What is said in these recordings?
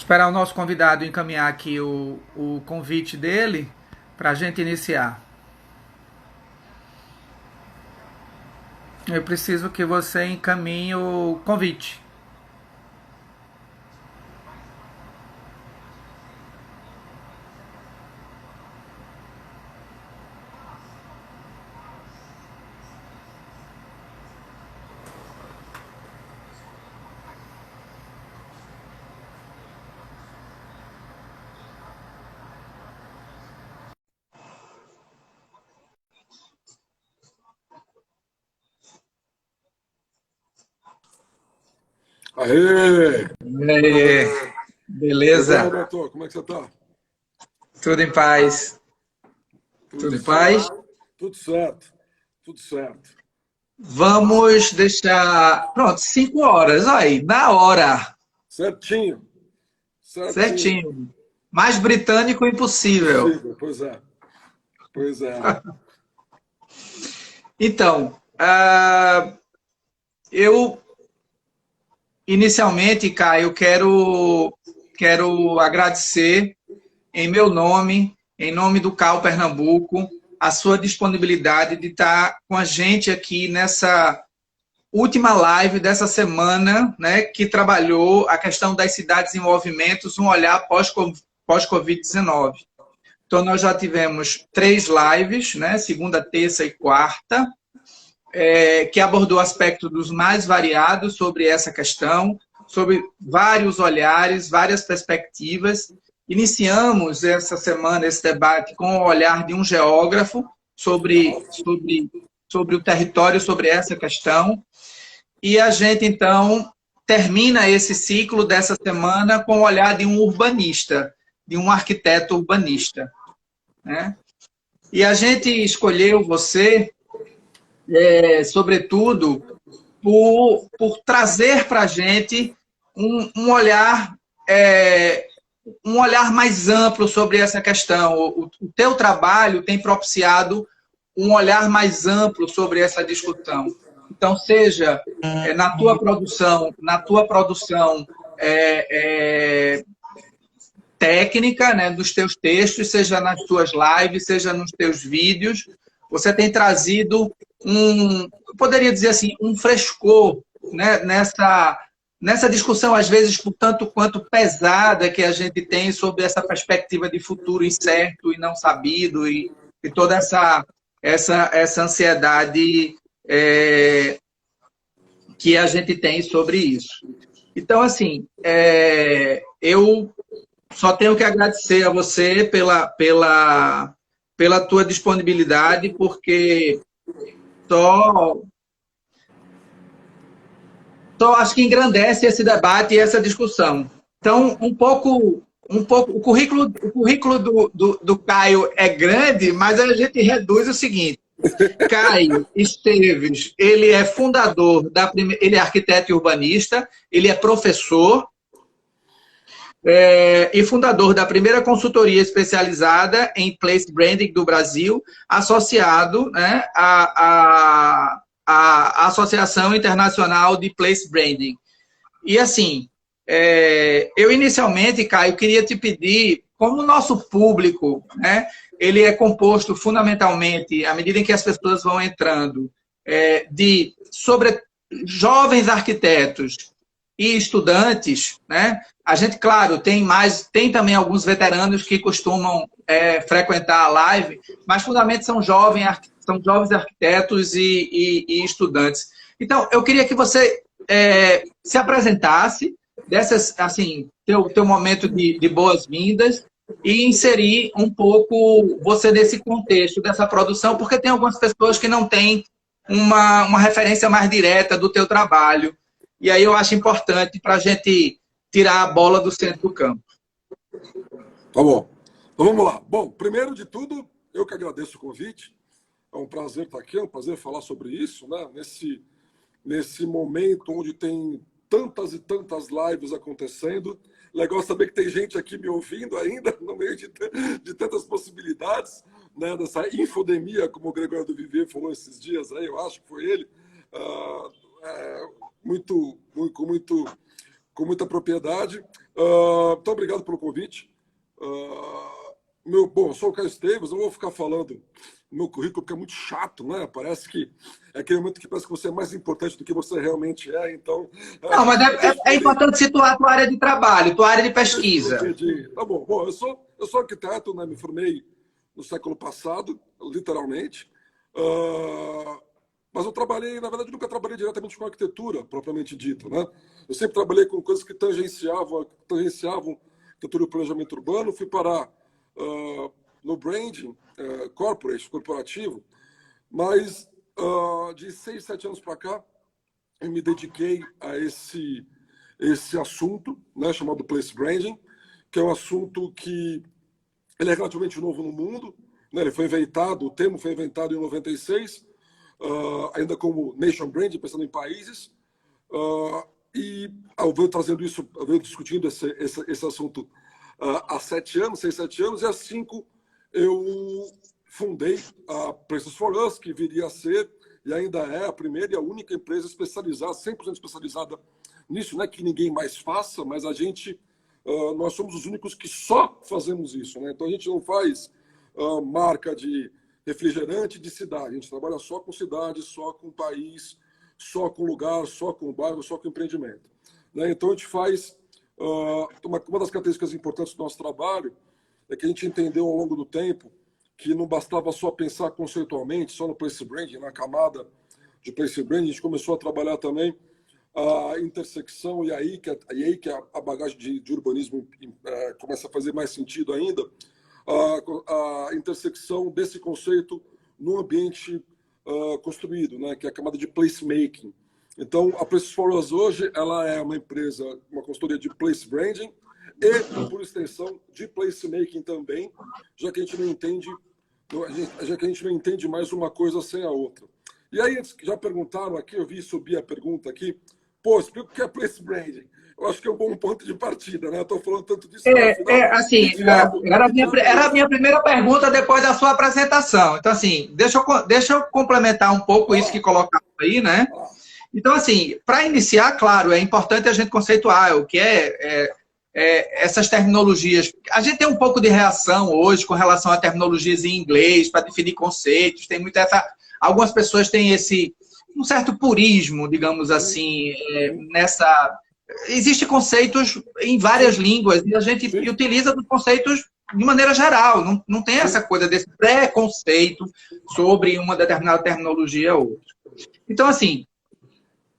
Esperar o nosso convidado encaminhar aqui o convite dele para a gente iniciar. Eu preciso que você encaminhe o convite. Aê! E aí, Tudo bem, beleza? Roberto? Como é que você tá? Tudo em paz? Tudo Tudo em certo. paz? Tudo certo. Tudo certo. Vamos deixar. Pronto, 5 horas. Aí, na hora. Certinho. Certinho. Certinho. Mais britânico impossível. Possível. Pois é. Pois é. Então, eu inicialmente, Caio, quero agradecer em meu nome, em nome do CAL Pernambuco, a sua disponibilidade de estar com a gente aqui nessa última live dessa semana, né, que trabalhou a questão das cidades em movimentos, um olhar pós-Covid-19. Então, nós já tivemos 3 lives, né, segunda, terça e quarta, que abordou aspectos dos mais variados sobre essa questão, sobre vários olhares, várias perspectivas. Iniciamos essa semana esse debate com o olhar de um geógrafo sobre o território, sobre essa questão. E a gente, então, termina esse ciclo dessa semana com o olhar de um urbanista, de um arquiteto urbanista, né? E a gente escolheu você, sobretudo, por trazer para a gente um olhar um olhar mais amplo sobre essa questão. O teu trabalho tem propiciado um olhar mais amplo sobre essa discussão. Então, seja na tua produção técnica, né, dos teus textos, seja nas tuas lives, seja nos teus vídeos, você tem trazido eu poderia dizer assim, um frescor, né, nessa discussão, às vezes, por tanto quanto pesada que a gente tem sobre essa perspectiva de futuro incerto e não sabido e toda essa ansiedade que a gente tem sobre isso. Então, assim, eu só tenho que agradecer a você pela tua disponibilidade, porque só, só acho que engrandece esse debate e essa discussão. Então, o currículo do Caio é grande, mas a gente reduz o seguinte. Caio Esteves, ele é fundador ele é arquiteto e urbanista, ele é professor, e fundador da primeira consultoria especializada em place branding do Brasil, associado, né, à Associação Internacional de Place Branding. E assim, eu inicialmente, Caio, queria te pedir, como o nosso público, né, ele é composto fundamentalmente, à medida em que as pessoas vão entrando, sobre jovens arquitetos e estudantes, né? A gente, claro, tem também alguns veteranos que costumam frequentar a live, mas fundamentalmente são jovens arquitetos e estudantes. Então, eu queria que você se apresentasse, assim, teu momento de boas-vindas e inserir um pouco você nesse contexto dessa produção, porque tem algumas pessoas que não têm uma referência mais direta do teu trabalho. E aí eu acho importante para a gente tirar a bola do centro do campo. Tá bom. Então vamos lá. Bom, primeiro de tudo, eu que agradeço o convite. É um prazer estar aqui, é um prazer falar sobre isso, né? Nesse momento onde tem tantas e tantas lives acontecendo. Legal saber que tem gente aqui me ouvindo ainda, no meio de tantas possibilidades, né? Dessa infodemia, como o Gregório do Vivier falou esses dias aí, eu acho que foi ele. Com muito com muita propriedade. Muito obrigado pelo convite. Bom, eu sou o Caio Esteves, eu vou ficar falando no meu currículo porque é muito chato, né? Parece que é aquele momento que parece que você é mais importante do que você realmente é, então... Não, mas é importante situar a tua área de trabalho, tua área de pesquisa. Tá bom. Bom, eu sou arquiteto, né? Me formei no século passado, literalmente. Mas eu trabalhei, na verdade, nunca trabalhei diretamente com arquitetura, propriamente dita, né? Eu sempre trabalhei com coisas que tangenciavam arquitetura e planejamento urbano. Fui parar no branding corporativo, mas de 6, 7 anos para cá, eu me dediquei a esse assunto, né, chamado Place Branding, que é um assunto que ele é relativamente novo no mundo, né? O termo foi inventado em 96, ainda como Nation Branding, pensando em países, e eu venho discutindo esse assunto há 7 anos, 6, 7 anos, e há 5 eu fundei a Places for Us, que viria a ser, e ainda é, a primeira e a única empresa especializada, 100% especializada nisso, não é que ninguém mais faça, mas nós somos os únicos que só fazemos isso, né? Então a gente não faz marca de refrigerante de cidade, a gente trabalha só com cidade, só com país, só com lugar, só com bairro, só com empreendimento, né? Então a gente faz... uma das características importantes do nosso trabalho é que a gente entendeu ao longo do tempo que não bastava só pensar conceitualmente, só no place branding, na camada de place branding. A gente começou a trabalhar também a intersecção, e aí que a bagagem de urbanismo começa a fazer mais sentido ainda, a intersecção desse conceito no ambiente construído, né, que é a camada de placemaking. Então, a Places for Us hoje, ela é uma empresa, uma consultoria de place branding e, por extensão, de placemaking também, já que a gente não entende mais uma coisa sem a outra. E aí, já perguntaram aqui, eu vi subir a pergunta aqui, explica o que é place branding. Eu acho que é um bom ponto de partida, né? Eu estou falando tanto disso. Assim, era a minha primeira pergunta depois da sua apresentação. Então, assim, deixa eu complementar um pouco isso que colocaram aí, né? Então, assim, para iniciar, claro, é importante a gente conceituar o que essas terminologias. A gente tem um pouco de reação hoje com relação a terminologias em inglês para definir conceitos. Tem muita algumas pessoas têm um certo purismo, digamos assim, nessa... Existem conceitos em várias línguas e a gente utiliza os conceitos de maneira geral. Não tem essa coisa desse preconceito sobre uma determinada terminologia ou outra. Então, assim,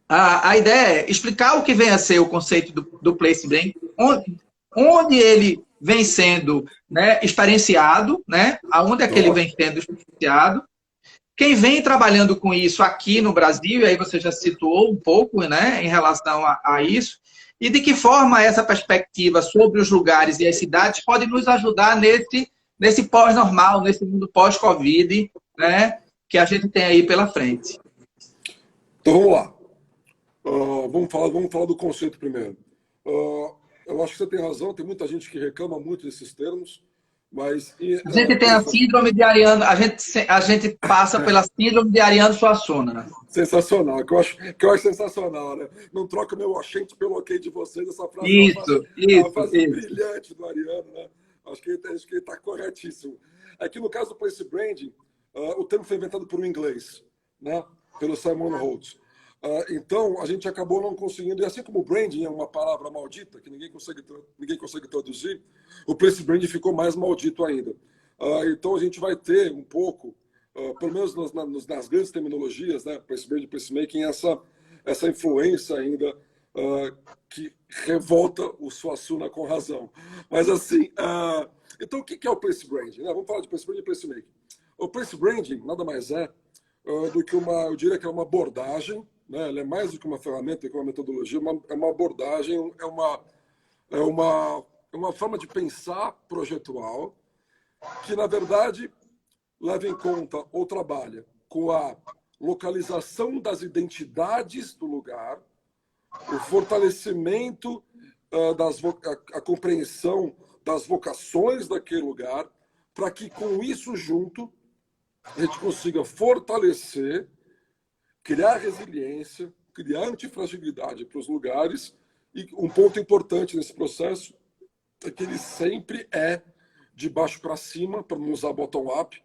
a ideia é explicar o que vem a ser o conceito do place branding, onde ele vem sendo, né, experienciado, né, aonde é que ele vem sendo experienciado, quem vem trabalhando com isso aqui no Brasil, e aí você já situou um pouco, né, em relação a isso, e de que forma essa perspectiva sobre os lugares e as cidades pode nos ajudar nesse pós-normal, nesse mundo pós-Covid, né, que a gente tem aí pela frente. Então, vamos lá. Vamos falar do conceito primeiro. Eu acho que você tem razão, tem muita gente que reclama muito desses termos, mas... A gente tem a síndrome de Ariano, a gente passa pela síndrome de Ariano Suassuna. Sensacional, que eu acho sensacional, né? Não troca meu oxente pelo ok de vocês, essa frase é uma frase brilhante do Ariano, né? Acho que ele está corretíssimo. Aqui no caso do Place Branding, o termo foi inventado por um inglês, né? Pelo Simon Holtz. Então, a gente acabou não conseguindo, e assim como o branding é uma palavra maldita, que ninguém consegue traduzir, o place branding ficou mais maldito ainda. Então, a gente vai ter um pouco, pelo menos nas grandes terminologias, né, place branding, placemaking, essa influência ainda que revolta o Suassuna com razão. Mas, assim, então, o que é o place branding? Vamos falar de place branding e placemaking. O place branding nada mais é do que eu diria que é uma abordagem, né? Ele é mais do que uma ferramenta, que uma metodologia, é uma abordagem, é uma forma de pensar projetual que, na verdade, leva em conta ou trabalha com a localização das identidades do lugar, o fortalecimento, a compreensão das vocações daquele lugar, para que, com isso junto, a gente consiga fortalecer, criar resiliência, criar antifragilidade para os lugares E um ponto importante nesse processo é que ele sempre é de baixo para cima, para não usar bottom-up.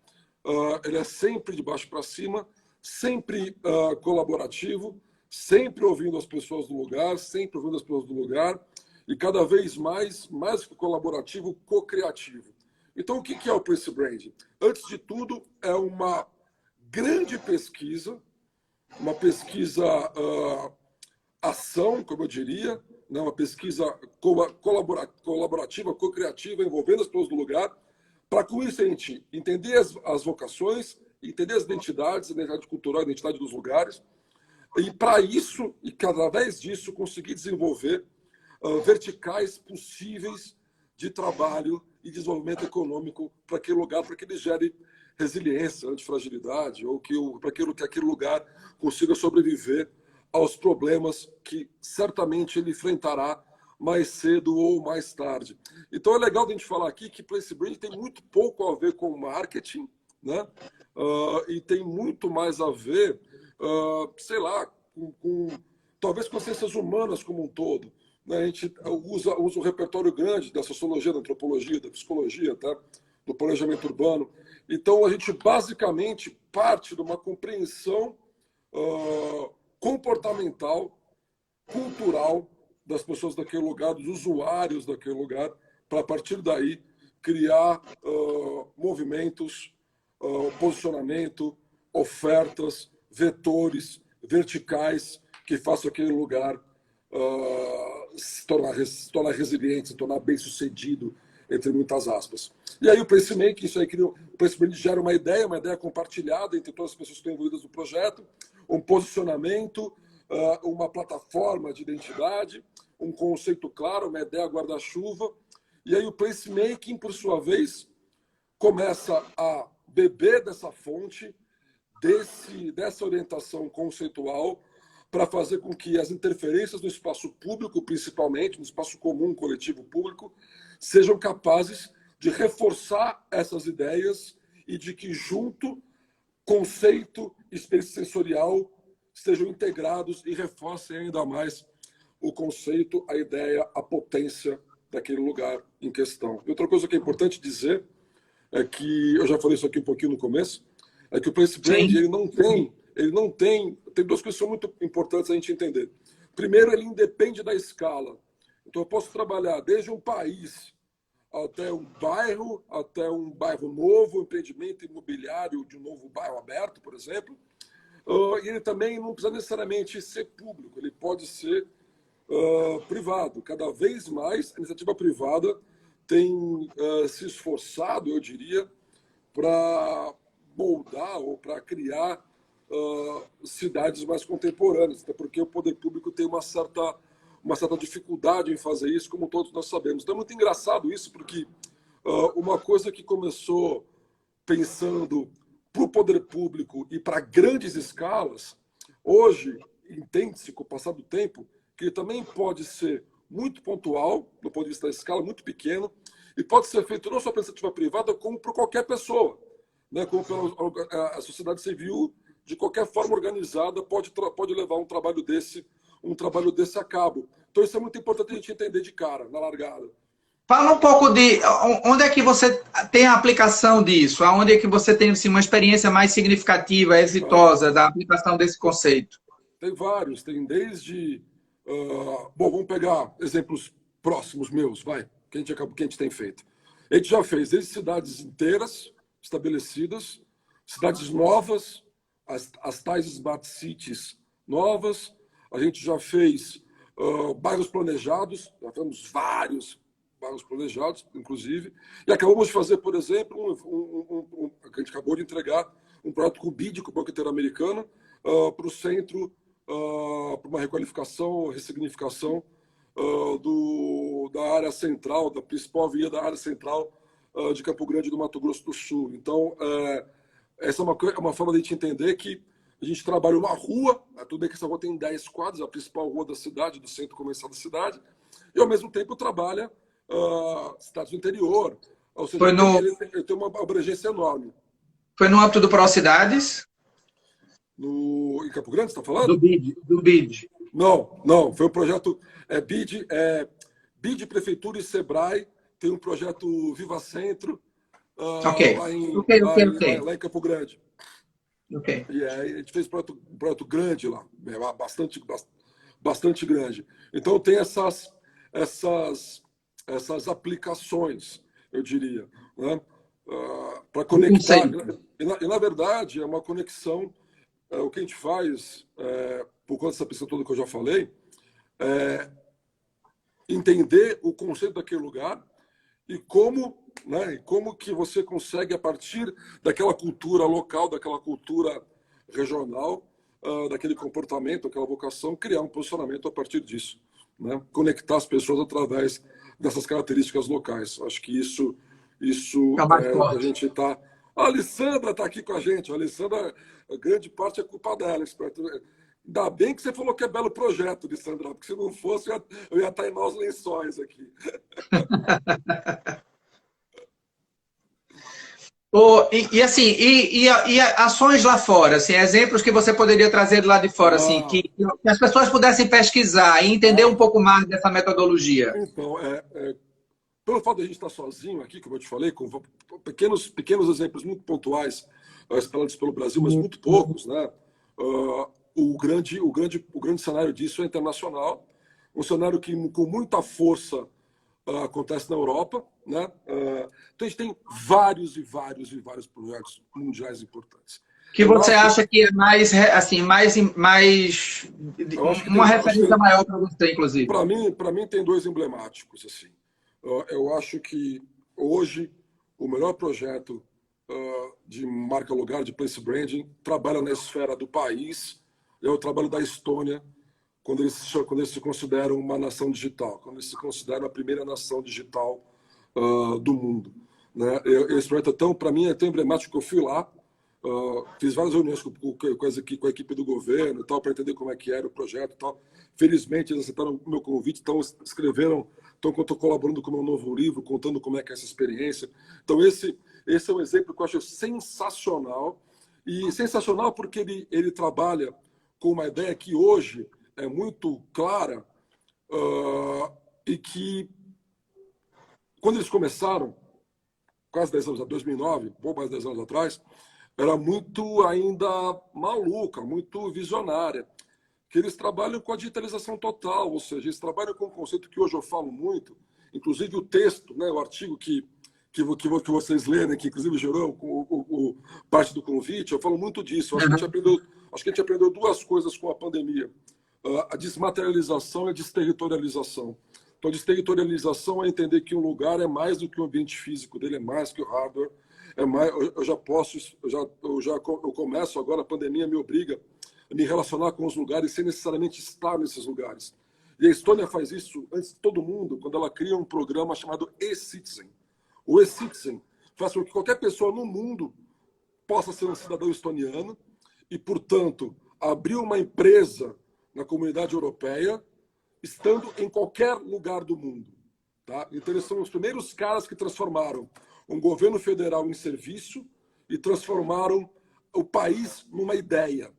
Ele é sempre de baixo para cima, sempre colaborativo, sempre ouvindo as pessoas do lugar, sempre ouvindo as pessoas do lugar, e cada vez mais que colaborativo, co-criativo. Então, o que é o Place Branding? Antes de tudo, é uma grande pesquisa, uma pesquisa ação, como eu diria, né? Uma pesquisa colaborativa, co-criativa, envolvendo as pessoas do lugar, para com isso a gente entender as vocações, entender as identidades, a identidade cultural, a identidade dos lugares, e para isso, e através disso, conseguir desenvolver verticais possíveis de trabalho e desenvolvimento econômico para aquele lugar, para que ele gere resiliência, antifragilidade, ou para que aquele lugar consiga sobreviver aos problemas que certamente ele enfrentará mais cedo ou mais tarde. Então é legal a gente falar aqui que Place Branding tem muito pouco a ver com marketing, né? E tem muito mais a ver, sei lá, talvez com as ciências humanas como um todo. Né? A gente usa um repertório grande da sociologia, da antropologia, da psicologia, tá? Do planejamento urbano. Então, a gente basicamente parte de uma compreensão comportamental, cultural das pessoas daquele lugar, dos usuários daquele lugar, para, a partir daí, criar movimentos, posicionamento, ofertas, vetores, verticais, que façam aquele lugar se tornar resiliente, se tornar bem-sucedido, entre muitas aspas. E aí o placemaking, isso aí o placemaking gera uma ideia compartilhada entre todas as pessoas que estão envolvidas no projeto, um posicionamento, uma plataforma de identidade, um conceito claro, uma ideia guarda-chuva. E aí o placemaking, por sua vez, começa a beber dessa fonte, dessa orientação conceitual, para fazer com que as interferências no espaço público, principalmente, no espaço comum, coletivo público, sejam capazes de reforçar essas ideias e de que, junto, conceito e experiência sensorial estejam integrados e reforcem ainda mais o conceito, a ideia, a potência daquele lugar em questão. E outra coisa que é importante dizer é que, eu já falei isso aqui um pouquinho no começo, é que o Place Branding, ele não tem duas coisas que são muito importantes a gente entender. Primeiro, ele independe da escala. Então, eu posso trabalhar desde um país até um bairro novo, um empreendimento imobiliário de um novo bairro aberto, por exemplo. E ele também não precisa necessariamente ser público, ele pode ser privado. Cada vez mais, a iniciativa privada tem se esforçado, eu diria, para moldar ou para criar cidades mais contemporâneas, até porque o poder público tem uma certa dificuldade em fazer isso, como todos nós sabemos. Então é muito engraçado isso, porque uma coisa que começou pensando para o poder público e para grandes escalas, hoje entende-se, com o passar do tempo, que ele também pode ser muito pontual, do ponto de vista da escala, muito pequeno, e pode ser feito não só pela iniciativa privada, como por qualquer pessoa, né? Como a sociedade civil, de qualquer forma organizada, pode levar um trabalho desse a cabo. Então isso é muito importante a gente entender de cara, na largada. Fala um pouco de onde é que você tem a aplicação disso, aonde é que você tem assim, uma experiência mais significativa, exitosa da aplicação desse conceito. Tem vários, tem desde... bom, vamos pegar exemplos próximos meus, que a gente tem feito. A gente já fez desde cidades inteiras, estabelecidas, cidades novas, as tais smart cities novas. A gente já fez bairros planejados, já temos vários bairros planejados, inclusive, e acabamos de fazer, por exemplo, a gente acabou de entregar um projeto com o BID, com o Banco Interamericano, para o centro, para uma requalificação, ressignificação da área central, da principal via da área central de Campo Grande do Mato Grosso do Sul. Então, essa é uma forma de a gente entender que a gente trabalha uma rua, tudo bem que essa rua tem 10 quadras, a principal rua da cidade, do centro comercial da cidade, e ao mesmo tempo trabalha cidades do interior, ou seja, ele tem uma abrangência enorme. Foi no âmbito do ProCidades? Em Campo Grande, você está falando? Do BID. Não, foi um projeto BID Prefeitura e Sebrae, tem um projeto Viva Centro, Ok, lá em Campo Grande. Ok. E aí a gente fez um projeto grande lá, bastante grande. Então tem essas aplicações, eu diria, né? Para Do conectar. conceito. Na verdade, é uma conexão, o que a gente faz, por conta dessa pesquisa toda que eu já falei, entender o conceito daquele lugar e como, né, como que você consegue, a partir daquela cultura local, daquela cultura regional, daquele comportamento, aquela vocação, criar um posicionamento a partir disso. Né? Conectar as pessoas através dessas características locais. Acho que isso Fica mais é o que a forte. gente está... A Alessandra está aqui com a gente. A Alessandra, a grande parte é culpa dela. Ainda bem que você falou que é belo projeto, Alessandra, porque se não fosse, eu ia estar em maus lençóis aqui. Assim, e ações lá fora, assim, exemplos que você poderia trazer lá de fora, assim, Ah, que as pessoas pudessem pesquisar e entender um ah, pouco mais dessa metodologia. então, pelo fato de a gente estar sozinho aqui, como eu te falei, com pequenos exemplos muito pontuais, espalhados pelo Brasil, mas muito poucos, né? O grande cenário disso é internacional, um cenário que com muita força acontece na Europa, né? Então a gente tem vários e vários e vários projetos mundiais importantes. Que Eu você acho, acha que é mais, assim, eu acho que uma acho referência que maior para você, inclusive? para mim tem dois emblemáticos assim. Eu acho que hoje o melhor projeto de marca lugar, de place branding, trabalha na esfera do país, é o trabalho da Estônia, quando eles se consideram uma nação digital, quando eles se consideram a primeira nação digital do mundo. Né? Esse projeto é tão, para mim, é tão emblemático que eu fui lá, fiz várias reuniões com a equipe do governo e tal, para entender como é que era o projeto e tal. Felizmente, eles aceitaram o meu convite, então escreveram, então eu estou colaborando com o meu novo livro, contando como é que é essa experiência. Então, esse é um exemplo que eu acho sensacional, e sensacional porque ele trabalha com uma ideia que hoje é muito clara, e que, quando eles começaram, quase 10 anos, 2009, pouco mais de 10 anos atrás, era muito ainda maluca, muito visionária, que eles trabalham com a digitalização total, ou seja, eles trabalham com um conceito que hoje eu falo muito, inclusive o texto, né, o artigo que vocês leram, que inclusive gerou parte do convite, eu falo muito disso. Acho que a gente aprendeu duas coisas com a pandemia: a desmaterialização e a desterritorialização. Então, a desterritorialização é entender que um lugar é mais do que o ambiente físico dele, é mais que o hardware. Eu começo agora, a pandemia me obriga a me relacionar com os lugares sem necessariamente estar nesses lugares. E a Estônia faz isso antes de todo mundo, quando ela cria um programa chamado e-Citizen. O e-Citizen faz com que qualquer pessoa no mundo possa ser um cidadão estoniano e, portanto, abrir uma empresa na comunidade europeia, estando em qualquer lugar do mundo. Tá? Então, eles são os primeiros caras que transformaram um governo federal em serviço e transformaram o país numa ideia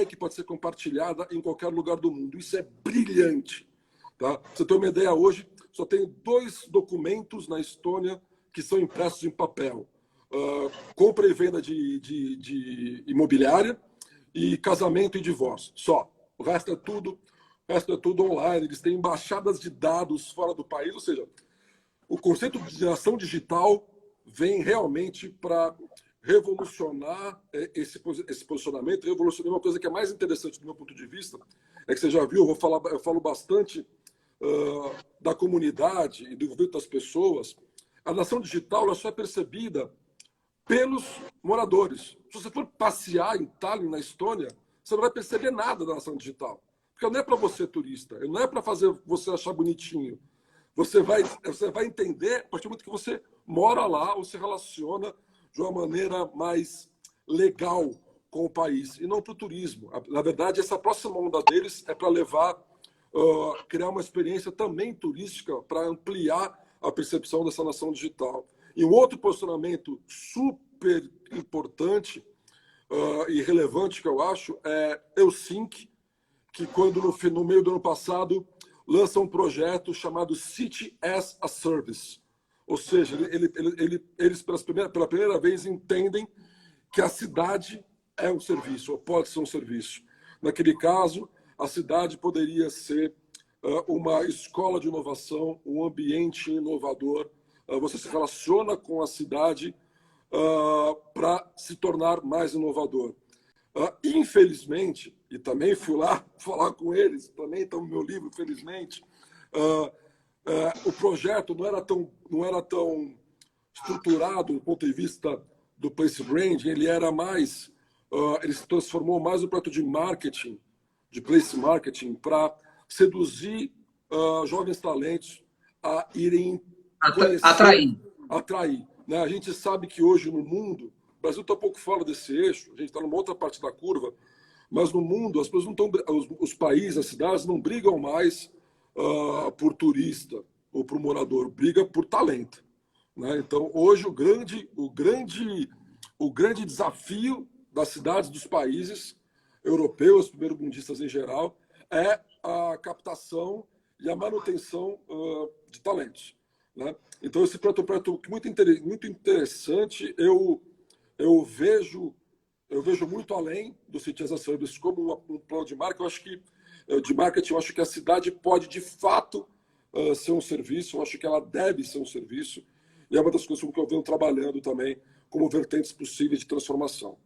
que pode ser compartilhada em qualquer lugar do mundo. Isso é brilhante. Tá? Pra você ter uma ideia, hoje só tem 2 documentos na Estônia que são impressos em papel: compra e venda de imobiliária e casamento e divórcio. Só. O resto é tudo online. Eles têm embaixadas de dados fora do país, ou seja, o conceito de nação digital vem realmente para revolucionar esse posicionamento, revolucionar uma coisa que é mais interessante do meu ponto de vista, é que você já viu, eu falo bastante da comunidade e do envolvimento das pessoas. A nação digital ela só é percebida pelos moradores. Se você for passear em Tallinn, na Estônia, você não vai perceber nada da nação digital. Porque não é para você turista, não é para fazer você achar bonitinho. Você vai entender a partir do momento que você mora lá ou se relaciona de uma maneira mais legal com o país, e não para o turismo. Na verdade, essa próxima onda deles é para levar, criar uma experiência também turística para ampliar a percepção dessa nação digital. E um outro posicionamento super importante e relevante que eu acho é Helsinki, que quando no meio do ano passado lança um projeto chamado City as a Service. Ou seja, eles pela primeira vez entendem que a cidade é um serviço, ou pode ser um serviço. Naquele caso, a cidade poderia ser uma escola de inovação, um ambiente inovador. Você se relaciona com a cidade para se tornar mais inovador. Infelizmente, e também fui lá falar com eles, também está no meu livro, infelizmente, o projeto não era tão estruturado do ponto de vista do place branding, ele se transformou mais no projeto de marketing, de place marketing, para seduzir jovens talentos a irem conhecer, atrair. Né? A gente sabe que hoje no mundo, o Brasil está um pouco fora desse eixo, a gente está numa outra parte da curva, mas no mundo as pessoas não estão, os países, as cidades não brigam mais por turista ou por morador, briga por talento. Né? Então hoje o grande desafio das cidades, dos países europeus, primeiro-mundistas em geral, é a captação e a manutenção de talentos. Né? Então, esse projeto muito interessante, eu vejo muito além do City as a Service como um plano de marketing. Eu acho que a cidade pode, de fato, ser um serviço, eu acho que ela deve ser um serviço, e é uma das coisas que eu venho trabalhando também como vertentes possíveis de transformação.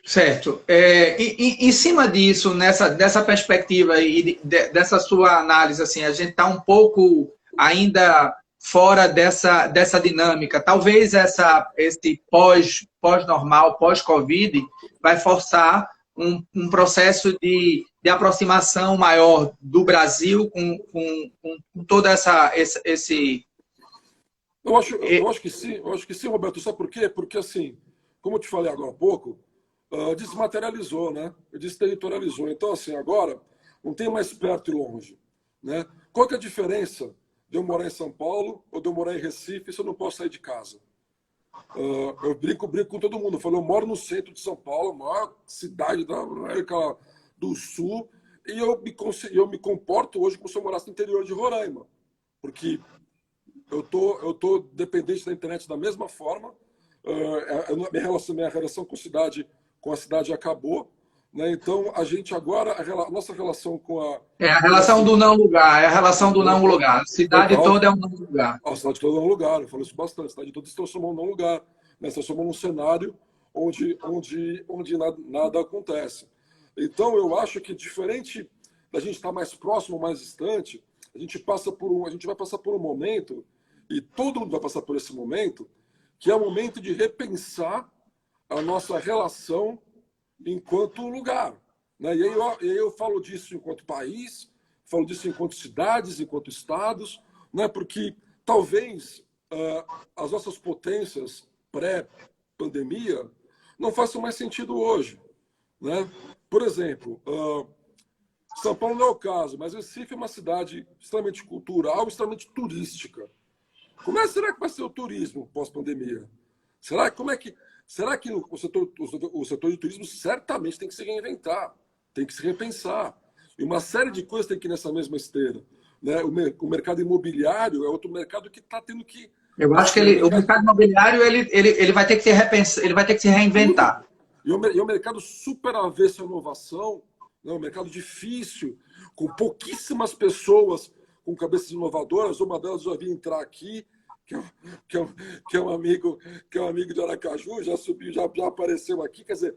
Certo. Em cima disso, dessa perspectiva e dessa sua análise, assim, a gente está um pouco ainda fora dessa dinâmica. Talvez esse pós-normal, pós-Covid, vai forçar um processo de aproximação maior do Brasil com toda esse... Eu acho que sim, Roberto. Sabe por quê? Porque, assim, como eu te falei agora há pouco, desmaterializou, né? Desterritorializou. Então, assim, agora não tem mais perto e longe. Né? Qual que é a diferença de eu morar em São Paulo ou de eu morar em Recife se eu não posso sair de casa? Eu brinco com todo mundo. Eu falo, eu moro no centro de São Paulo, a maior cidade da América do Sul, e eu me comporto hoje como se eu morasse no interior de Roraima. Porque eu tô dependente da internet da mesma forma. Minha relação com a cidade acabou. Né? Então, a gente agora, a nossa relação com a... É a relação do não lugar, é a relação do não lugar. A cidade toda é um não lugar. A cidade toda é um lugar, eu falo isso bastante. A cidade toda se transformou num lugar. Né? Se transformou num cenário onde nada acontece. Então, eu acho que diferente da gente estar mais próximo, mais distante, a gente vai passar por um momento, e todo mundo vai passar por esse momento, que é o momento de repensar a nossa relação enquanto lugar. Né? E aí eu falo disso enquanto país, falo disso enquanto cidades, enquanto estados, né? Porque talvez as nossas potências pré-pandemia não façam mais sentido hoje. Né? Por exemplo, São Paulo não é o caso, mas Recife é uma cidade extremamente cultural, extremamente turística. Será que vai ser o turismo pós-pandemia? Será que o setor de turismo certamente tem que se reinventar, tem que se repensar. E uma série de coisas tem que ir nessa mesma esteira. Né? O mercado imobiliário é outro mercado que está tendo que... Eu acho que o mercado imobiliário ele vai ter que ele vai ter que se reinventar. E é um mercado super avesso à inovação, né? Um mercado difícil, com pouquíssimas pessoas com cabeças inovadoras. Uma delas já vi entrar aqui, que é um amigo de Aracaju, já subiu, já apareceu aqui. Quer dizer,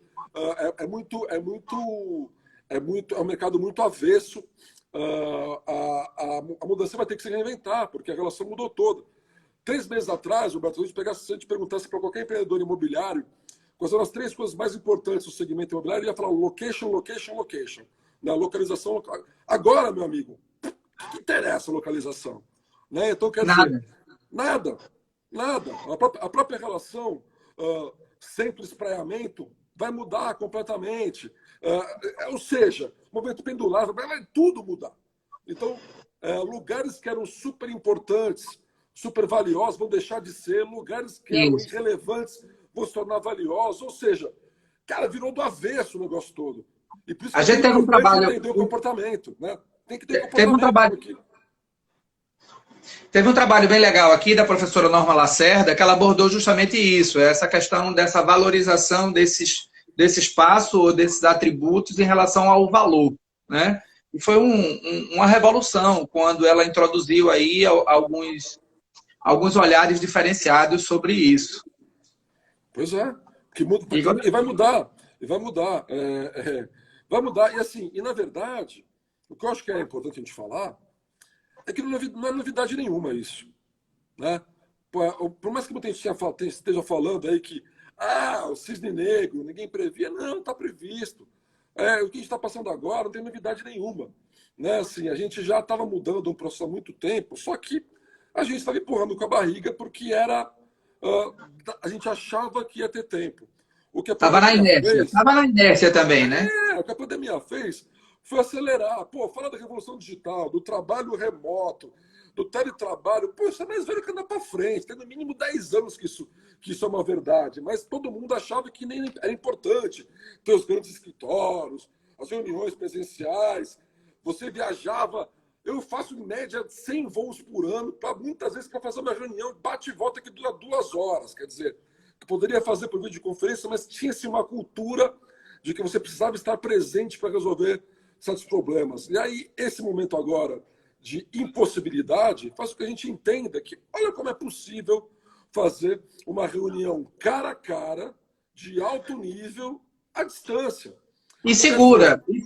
é um mercado muito avesso. A mudança vai ter que se reinventar, porque a relação mudou toda. 3 meses atrás, Roberto, se a gente perguntasse para qualquer empreendedor imobiliário quais eram as 3 coisas mais importantes do segmento imobiliário, ele ia falar location, location, location. Na localização. Agora, meu amigo, o que interessa a localização? Né? Então, quer dizer, nada. A própria relação centro-espraiamento vai mudar completamente. Ou seja, o movimento pendular vai tudo mudar. Então, lugares que eram super importantes, super valiosos, vão deixar de ser. Lugares que eram irrelevantes vão se tornar valiosos. Ou seja, cara, virou do avesso o negócio todo. E por isso A que é gente teve um importante trabalho. entender o comportamento, né? Tem que ter Teve um comportamento trabalho. aqui. Teve um trabalho bem legal aqui da professora Norma Lacerda, que ela abordou justamente isso, essa questão dessa valorização desse espaço ou desses atributos em relação ao valor, né? E foi uma revolução quando ela introduziu aí alguns olhares diferenciados sobre isso. Pois é, que muda, E agora, e vai mudar, e vai mudar, vai mudar. E assim, e na verdade, o que eu acho que é importante a gente falar é que não é novidade nenhuma isso, né? Por mais que muita gente esteja falando aí que o cisne negro, ninguém previa, não, está previsto. O que a gente está passando agora não tem novidade nenhuma, né? Assim, a gente já estava mudando um processo há muito tempo, só que a gente estava empurrando com a barriga porque a gente achava que ia ter tempo. O que a estava na pandemia inércia. fez, Estava na inércia também, né? o que a pandemia fez foi acelerar. Pô, fala da revolução digital, do trabalho remoto, do teletrabalho. Pô, isso é mais velho que andar para frente. Tem no mínimo 10 anos que isso é uma verdade. Mas todo mundo achava que nem era importante ter os grandes escritórios, as reuniões presenciais. Você viajava. Eu faço, em média, 100 voos por ano, muitas vezes para fazer uma reunião bate e volta que dura 2 horas. Quer dizer, que poderia fazer por videoconferência, mas tinha-se uma cultura de que você precisava estar presente para resolver certos problemas. E aí, esse momento agora de impossibilidade faz com que a gente entenda que, olha como é possível fazer uma reunião cara a cara, de alto nível, à distância. E Assim, segura, né? E e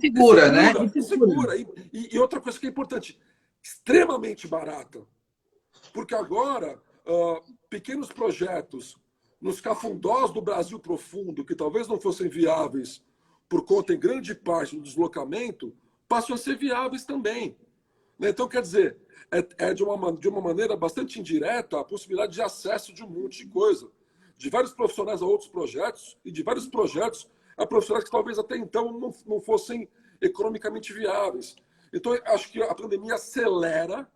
segura. segura. E outra coisa que é importante, extremamente barata. Porque agora, pequenos projetos nos cafundós do Brasil profundo, que talvez não fossem viáveis por conta, em grande parte, do deslocamento, passam a ser viáveis também. Então, quer dizer, de uma maneira bastante indireta a possibilidade de acesso de um monte de coisa. De vários profissionais a outros projetos, e de vários projetos a profissionais que talvez até então não fossem economicamente viáveis. Então, acho que a pandemia acelera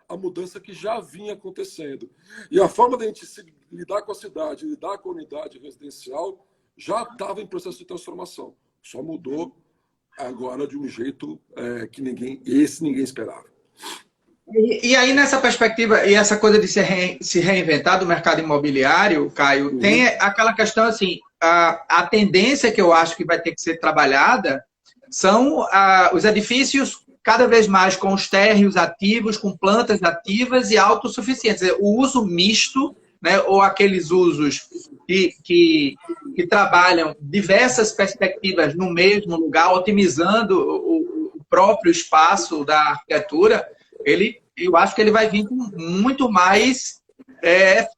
a mudança que já vinha acontecendo. E a forma de a gente lidar com a cidade, lidar com a unidade residencial, já estava em processo de transformação. Só mudou agora de um jeito que ninguém esperava. E aí, nessa perspectiva, e essa coisa de se reinventar do mercado imobiliário, Caio, tem aquela questão assim, a tendência que eu acho que vai ter que ser trabalhada são os edifícios cada vez mais com os térreos ativos, com plantas ativas e autossuficientes. O uso misto, né, ou aqueles usos que trabalham diversas perspectivas no mesmo lugar, otimizando o próprio espaço da arquitetura, eu acho que ele vai vir com muito mais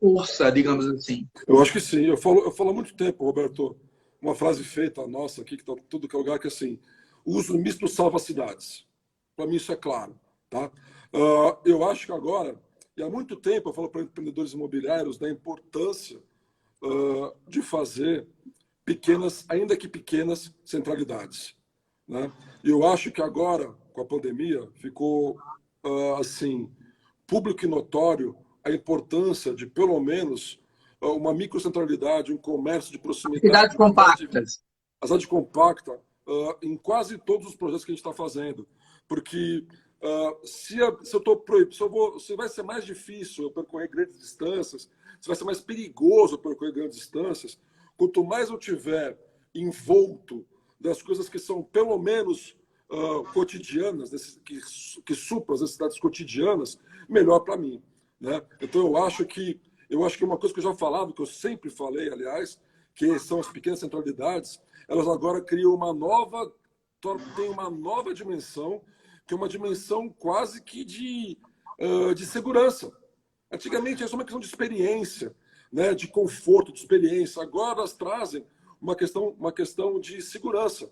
força, digamos assim. Eu acho que sim. Eu falo há muito tempo, Roberto, uma frase feita nossa aqui, que está tudo que é lugar, que é assim, o uso misto salva cidades. Para mim isso é claro. Tá? Eu acho que agora, e há muito tempo eu falo para empreendedores imobiliários da importância de fazer pequenas, ainda que pequenas, centralidades. Né? E eu acho que agora, com a pandemia, ficou assim, público e notório a importância de, pelo menos, uma microcentralidade, um comércio de proximidade, Cidades compactas. a cidade compacta, em quase todos os projetos que a gente está fazendo. Porque se eu tô proibido, se vai ser mais difícil eu percorrer grandes distâncias, se vai ser mais perigoso eu percorrer grandes distâncias, quanto mais eu tiver envolto das coisas que são, pelo menos, cotidianas, que supram as necessidades cotidianas, melhor para mim. Né? Então, eu acho que uma coisa que eu já falava, que eu sempre falei, aliás, que são as pequenas centralidades, elas agora criam tem uma nova dimensão, que é uma dimensão quase que de segurança. Antigamente, isso é uma questão de experiência, né? De conforto, de experiência. Agora, elas trazem uma questão de segurança.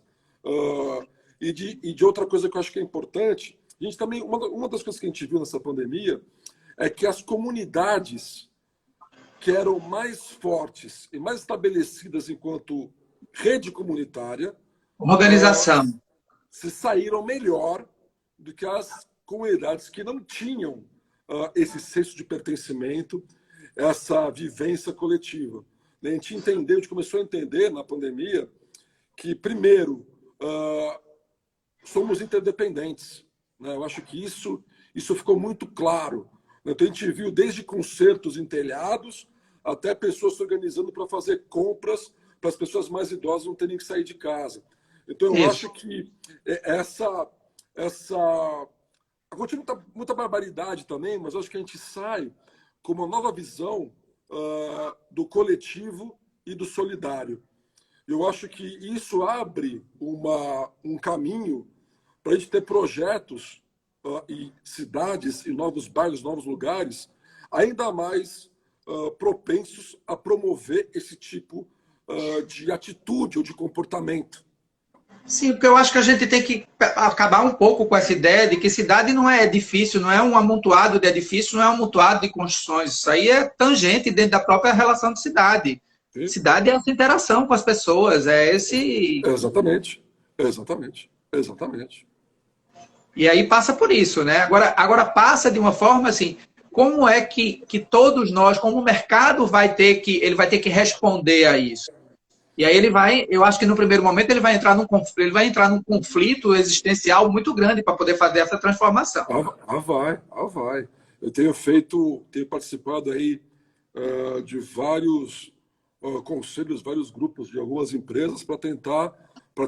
E de outra coisa que eu acho que é importante, a gente também, uma das coisas que a gente viu nessa pandemia é que as comunidades que eram mais fortes e mais estabelecidas enquanto rede comunitária, Organização. se saíram melhor do que as comunidades que não tinham esse senso de pertencimento, essa vivência coletiva. A gente começou a entender na pandemia que primeiro, somos interdependentes, né? Eu acho que isso ficou muito claro. Então, a gente viu desde concertos em telhados até pessoas se organizando para fazer compras para as pessoas mais idosas não terem que sair de casa. Então, eu acho que continua muita barbaridade também, mas eu acho que a gente sai com uma nova visão do coletivo e do solidário. Eu acho que isso abre um caminho para a gente ter projetos e cidades, e novos bairros, novos lugares, ainda mais propensos a promover esse tipo de atitude ou de comportamento. Sim, porque eu acho que a gente tem que acabar um pouco com essa ideia de que cidade não é edifício, não é um amontoado de edifícios, não é um amontoado de construções. Isso aí é tangente dentro da própria relação de cidade. Sim. Cidade é essa interação com as pessoas, é esse... Exatamente, exatamente, exatamente. E aí passa por isso, né? Agora passa de uma forma assim, como é que todos nós, como o mercado ele vai ter que responder a isso? E aí eu acho que no primeiro momento ele vai entrar num conflito existencial muito grande para poder fazer essa transformação. Vai. Eu tenho participado aí de vários conselhos, vários grupos de algumas empresas para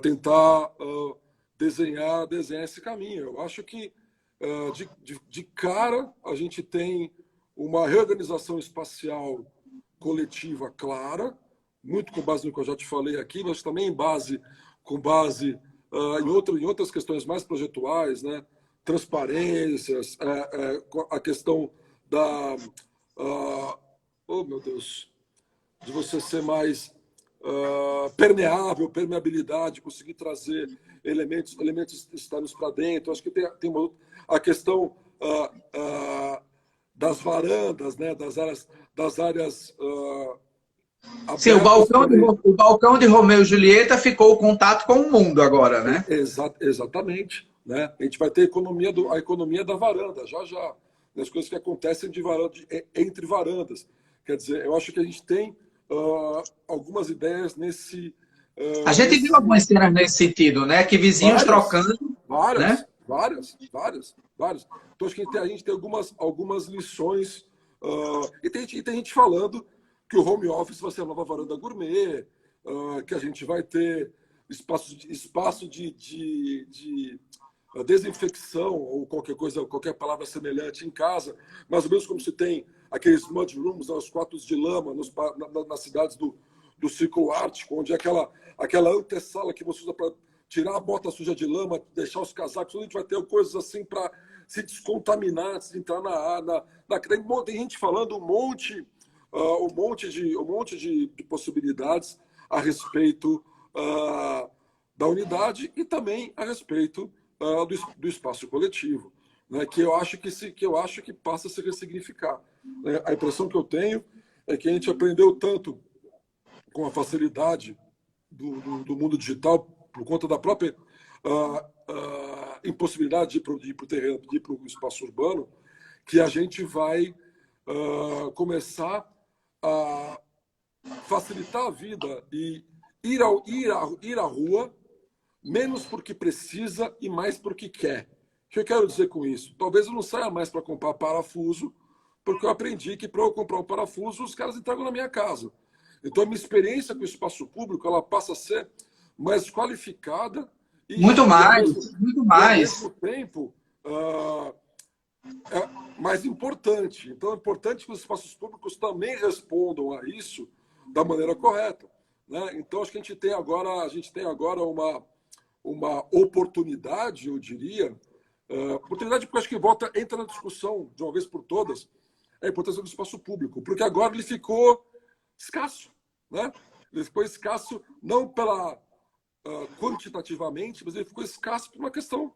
tentar desenhar esse caminho. Eu acho que de cara a gente tem uma reorganização espacial coletiva clara, muito com base no que eu já te falei aqui, mas também com base em outras questões mais projetuais, né? Transparências, a questão da... oh, meu Deus! De você ser mais permeabilidade, conseguir trazer elementos externos para dentro. Acho que tem a questão das varandas, né? Das áreas sim, o balcão de Romeu e Julieta ficou o contato com o mundo agora, né? Exatamente. Né? A gente vai ter a economia da varanda, já. As coisas que acontecem entre varandas. Quer dizer, eu acho que a gente tem algumas ideias nesse... a gente viu algumas cenas nesse sentido, né? Que vizinhos trocando... Várias. Então, acho que a gente tem algumas lições. E tem gente falando que o home office vai ser a nova varanda gourmet, que a gente vai ter espaço de desinfecção ou qualquer palavra semelhante em casa, mais ou menos como se tem aqueles mud rooms, os quartos de lama nas cidades do Círculo Ártico, onde é aquela antessala que você usa para tirar a bota suja de lama, deixar os casacos, a gente vai ter coisas assim para se descontaminar, antes de entrar tem gente falando um monte de possibilidades a respeito da unidade e também a respeito do espaço coletivo, né? Que eu acho que passa a se ressignificar. Né? A impressão que eu tenho é que a gente aprendeu tanto com a facilidade do mundo digital por conta da própria impossibilidade de ir para o terreno, de ir para o espaço urbano, que a gente vai começar a facilitar a vida e ir à rua menos porque precisa e mais porque quer. O que eu quero dizer com isso? Talvez eu não saia mais para comprar parafuso, porque eu aprendi que para eu comprar um parafuso, os caras entregam na minha casa. Então, a minha experiência com o espaço público ela passa a ser mais qualificada muito mais. Ao mesmo tempo mais importante. Então, é importante que os espaços públicos também respondam a isso da maneira correta. Né? Então, acho que a gente tem agora uma oportunidade, eu diria, oportunidade porque acho que entra na discussão, de uma vez por todas, a importância do espaço público, porque agora ele ficou escasso. Né? Ele ficou escasso não quantitativamente, mas ele ficou escasso por uma questão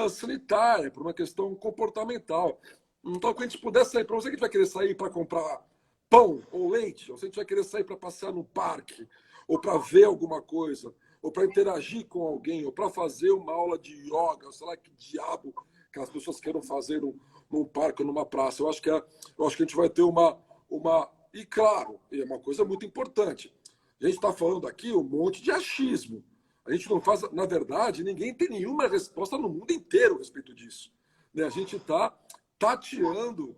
sanitária, por uma questão comportamental. Então, quando a gente puder sair, para você que vai querer sair para comprar pão ou leite, ou se a gente vai querer sair para passear no parque, ou para ver alguma coisa, ou para interagir com alguém, ou para fazer uma aula de yoga, sei lá que diabo que as pessoas queiram fazer num parque ou numa praça. Eu acho que a gente vai ter uma... E, claro, é uma coisa muito importante. A gente está falando aqui um monte de achismo. A gente não faz, na verdade, ninguém tem nenhuma resposta no mundo inteiro a respeito disso. Né? A gente está tateando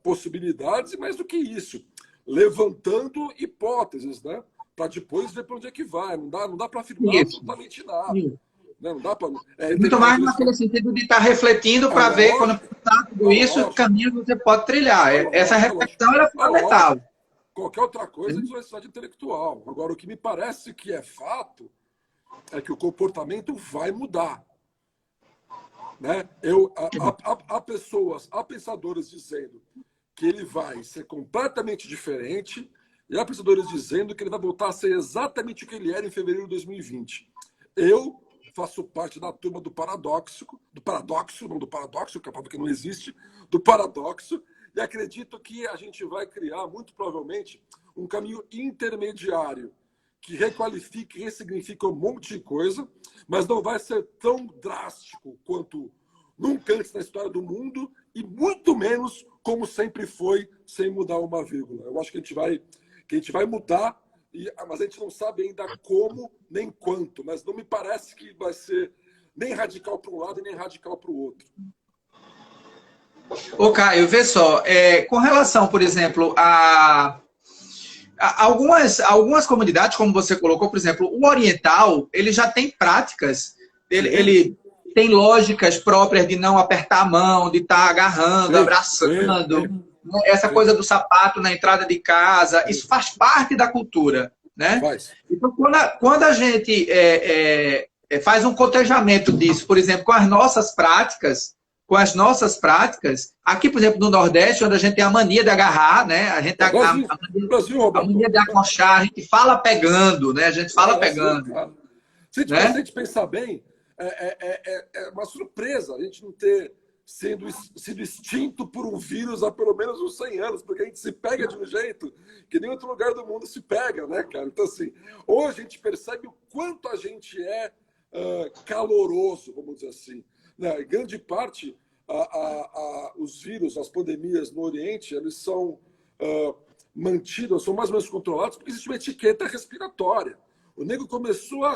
possibilidades e, mais do que isso, levantando hipóteses, né? Para depois ver para onde é que vai. Não dá para afirmar Isso. absolutamente nada. Isso. Né? Não dá para. Muito mais naquele sentido de estar refletindo para ver, quando pensar tudo isso, o caminho que você pode trilhar. Essa reflexão era fundamental. Qualquer outra coisa é desonestidade intelectual. Agora, o que me parece que é fato é que o comportamento vai mudar. Né? Há pensadores dizendo que ele vai ser completamente diferente e há pensadores dizendo que ele vai voltar a ser exatamente o que ele era em fevereiro de 2020. Eu faço parte da turma do paradoxo, não do paradoxo, que é porque não existe, do paradoxo, e acredito que a gente vai criar, muito provavelmente, um caminho intermediário que requalifique e ressignifique um monte de coisa, mas não vai ser tão drástico quanto nunca antes na história do mundo e muito menos como sempre foi, sem mudar uma vírgula. Eu acho que a gente vai mudar, mas a gente não sabe ainda como nem quanto, mas não me parece que vai ser nem radical para um lado e nem radical para o outro. Ô, Caio, vê só, com relação, por exemplo, a algumas comunidades, como você colocou, por exemplo, o oriental, ele já tem práticas, ele tem lógicas próprias de não apertar a mão, de estar agarrando, abraçando, essa coisa do sapato na entrada de casa, isso faz parte da cultura, né? Então, quando a gente faz um cotejamento disso, por exemplo, com as nossas práticas, aqui, por exemplo, no Nordeste, onde a gente tem a mania de agarrar, né? A gente tem a mania de acochar, a gente fala pegando, né? A gente fala pegando. Se a gente pensar bem, é uma surpresa a gente não ter sido extinto por um vírus há pelo menos uns 100 anos, porque a gente se pega de um jeito que nem outro lugar do mundo se pega, né, cara? Então, assim, hoje a gente percebe o quanto a gente é caloroso, vamos dizer assim. Né? Em grande parte, os vírus, as pandemias no Oriente, eles são mantidos, são mais ou menos controlados, porque existe uma etiqueta respiratória. O nego começou a...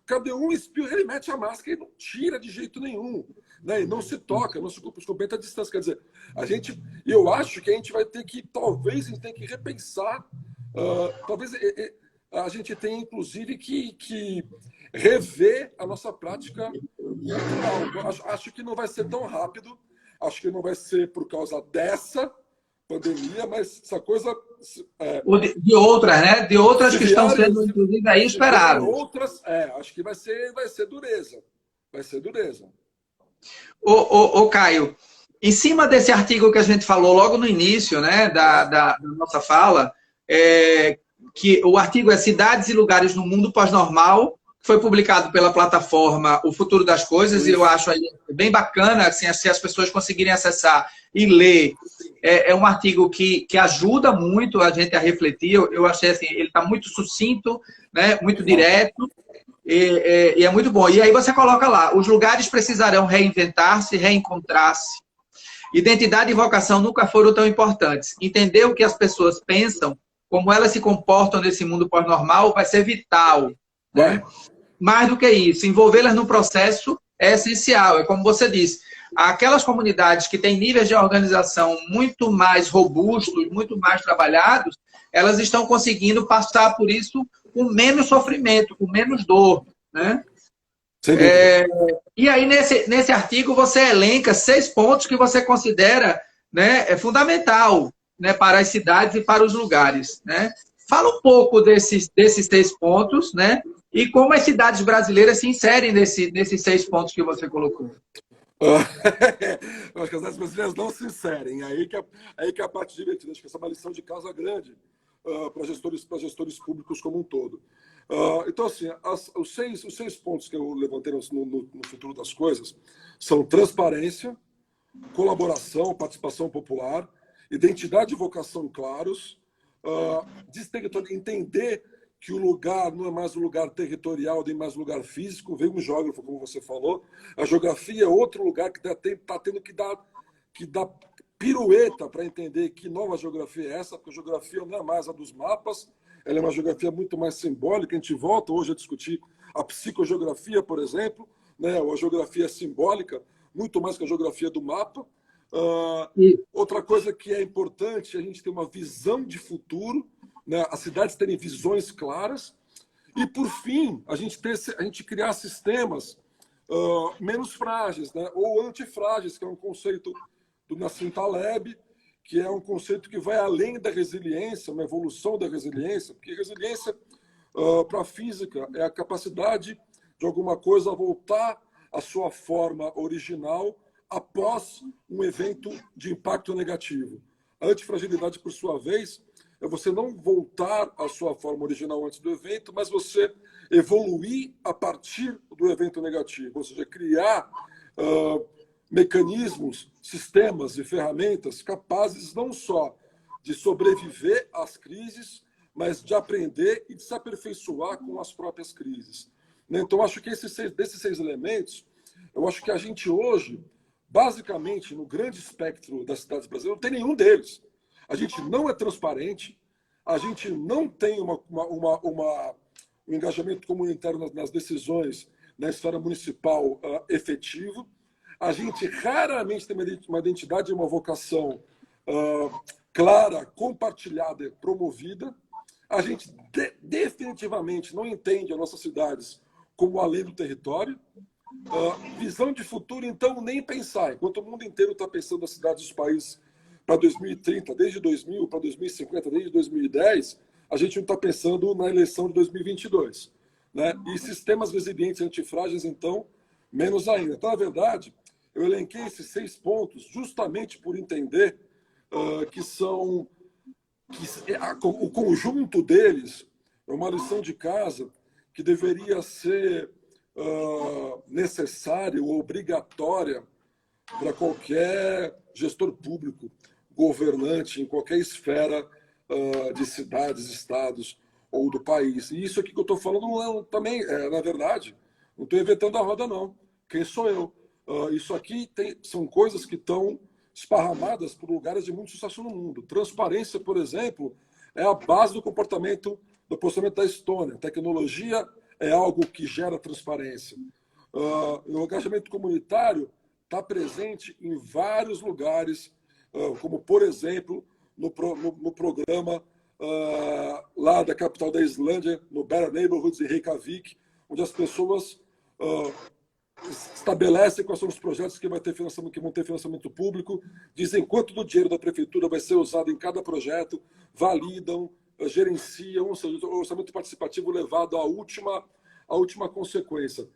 Cadê um espirro? Ele mete a máscara e não tira de jeito nenhum. Né? E não se toca, não se cumprimenta a distância. Quer dizer, eu acho que a gente vai ter que, talvez, a gente tenha que repensar, talvez a gente tenha, inclusive, que rever a nossa prática cultural. Acho que não vai ser tão rápido, acho que não vai ser por causa dessa pandemia, mas essa coisa... de outras, né? De outras que estão sendo, inclusive, aí esperadas. Outras, acho que vai ser dureza. Vai ser dureza. Ô, Caio, em cima desse artigo que a gente falou logo no início, né, da nossa fala, que o artigo é Cidades e Lugares no Mundo Pós-Normal, foi publicado pela plataforma O Futuro das Coisas, e eu acho aí bem bacana, assim, se as pessoas conseguirem acessar e ler. É um artigo que ajuda muito a gente a refletir. Eu achei assim, ele está muito sucinto, né, muito direto, e é muito bom. E aí você coloca lá, os lugares precisarão reinventar-se, reencontrar-se. Identidade e vocação nunca foram tão importantes. Entender o que as pessoas pensam, como elas se comportam nesse mundo pós-normal, vai ser vital. Né? Mais do que isso, envolvê-las no processo é essencial. É como você disse, aquelas comunidades que têm níveis de organização muito mais robustos, muito mais trabalhados, elas estão conseguindo passar por isso com menos sofrimento, com menos dor. Né? E aí, nesse artigo, você elenca 6 pontos que você considera, né, fundamental, né, para as cidades e para os lugares. Né? Fala um pouco desses 6 pontos, né? E como as cidades brasileiras se inserem nesses 6 pontos que você colocou. Eu acho que as cidades brasileiras não se inserem. Aí que é a parte divertida. Acho que essa é uma lição de casa grande para gestores públicos como um todo. Então, assim, os seis pontos que eu levantei no futuro das coisas são transparência, colaboração, participação popular, identidade e vocação claros, entender que o lugar não é mais um lugar territorial, nem mais um lugar físico. Veio um geógrafo, como você falou. A geografia é outro lugar que está tendo que dar pirueta para entender que nova geografia é essa, porque a geografia não é mais a dos mapas, ela é uma geografia muito mais simbólica. A gente volta hoje a discutir a psicogeografia, por exemplo, né, ou a geografia simbólica, muito mais que a geografia do mapa. Outra coisa que é importante, a gente ter uma visão de futuro, né, as cidades terem visões claras, e, por fim, a gente criar sistemas menos frágeis, né, ou antifrágeis, que é um conceito do Nassim Taleb, que é um conceito que vai além da resiliência, uma evolução da resiliência, porque resiliência, para a física, é a capacidade de alguma coisa voltar à sua forma original após um evento de impacto negativo. A antifragilidade, por sua vez, é você não voltar à sua forma original antes do evento, mas você evoluir a partir do evento negativo, ou seja, criar mecanismos, sistemas e ferramentas capazes não só de sobreviver às crises, mas de aprender e de se aperfeiçoar com as próprias crises. Então, acho que desses 6 elementos, eu acho que a gente hoje, basicamente, no grande espectro das cidades brasileiras, não tem nenhum deles. A gente não é transparente, a gente não tem um engajamento comunitário nas decisões na esfera municipal efetivo, a gente raramente tem uma identidade e uma vocação clara, compartilhada e promovida. A gente definitivamente não entende as nossas cidades como a lei do território. Visão de futuro, então, nem pensar. Enquanto o mundo inteiro está pensando nas cidades dos países para 2030, desde 2000 para 2050, desde 2010, a gente não está pensando na eleição de 2022. Né? E sistemas resilientes e antifrágeis, então, menos ainda. Então, na verdade, eu elenquei esses 6 pontos justamente por entender que o conjunto deles é uma lição de casa que deveria ser necessária ou obrigatória para qualquer gestor público, governante, em qualquer esfera de cidades, estados ou do país. E isso aqui que eu estou falando também, na verdade, não estou inventando a roda, não. Quem sou eu? Isso aqui são coisas que estão esparramadas por lugares de muito sucesso no mundo. Transparência, por exemplo, é a base do comportamento do posicionamento da Estônia. Tecnologia é algo que gera transparência. O engajamento comunitário está presente em vários lugares, como, por exemplo, no programa lá da capital da Islândia, no Better Neighborhoods em Reykjavik, onde as pessoas estabelecem quais são os projetos que vão ter financiamento público, dizem quanto do dinheiro da prefeitura vai ser usado em cada projeto, validam, gerenciam, ou seja, o orçamento participativo levado à última consequência.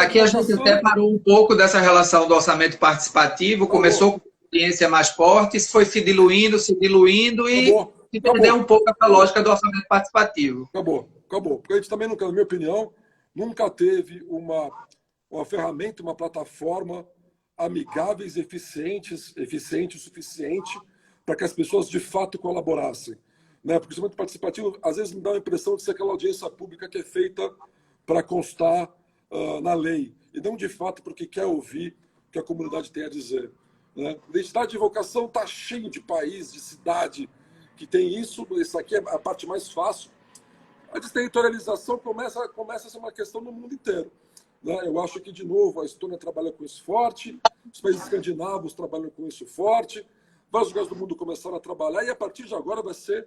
Aqui a gente até parou um pouco dessa relação do orçamento participativo, começou com experiência mais forte, foi se diluindo e se perdeu um pouco essa lógica do orçamento participativo. Acabou. Porque a gente também, na minha opinião, nunca teve uma ferramenta, uma plataforma amigáveis, eficiente o suficiente para que as pessoas de fato colaborassem. Né? Porque o orçamento participativo, às vezes, me dá a impressão de ser aquela audiência pública que é feita para constar na lei, e não de fato porque quer ouvir o que a comunidade tem a dizer. Né? Identidade de vocação está cheio de país, de cidade que tem isso. Isso aqui é a parte mais fácil. A desterritorialização começa a ser uma questão no mundo inteiro. Né? Eu acho que, de novo, a Estônia trabalha com isso forte, os países escandinavos trabalham com isso forte, vários lugares do mundo começaram a trabalhar, e a partir de agora vai ser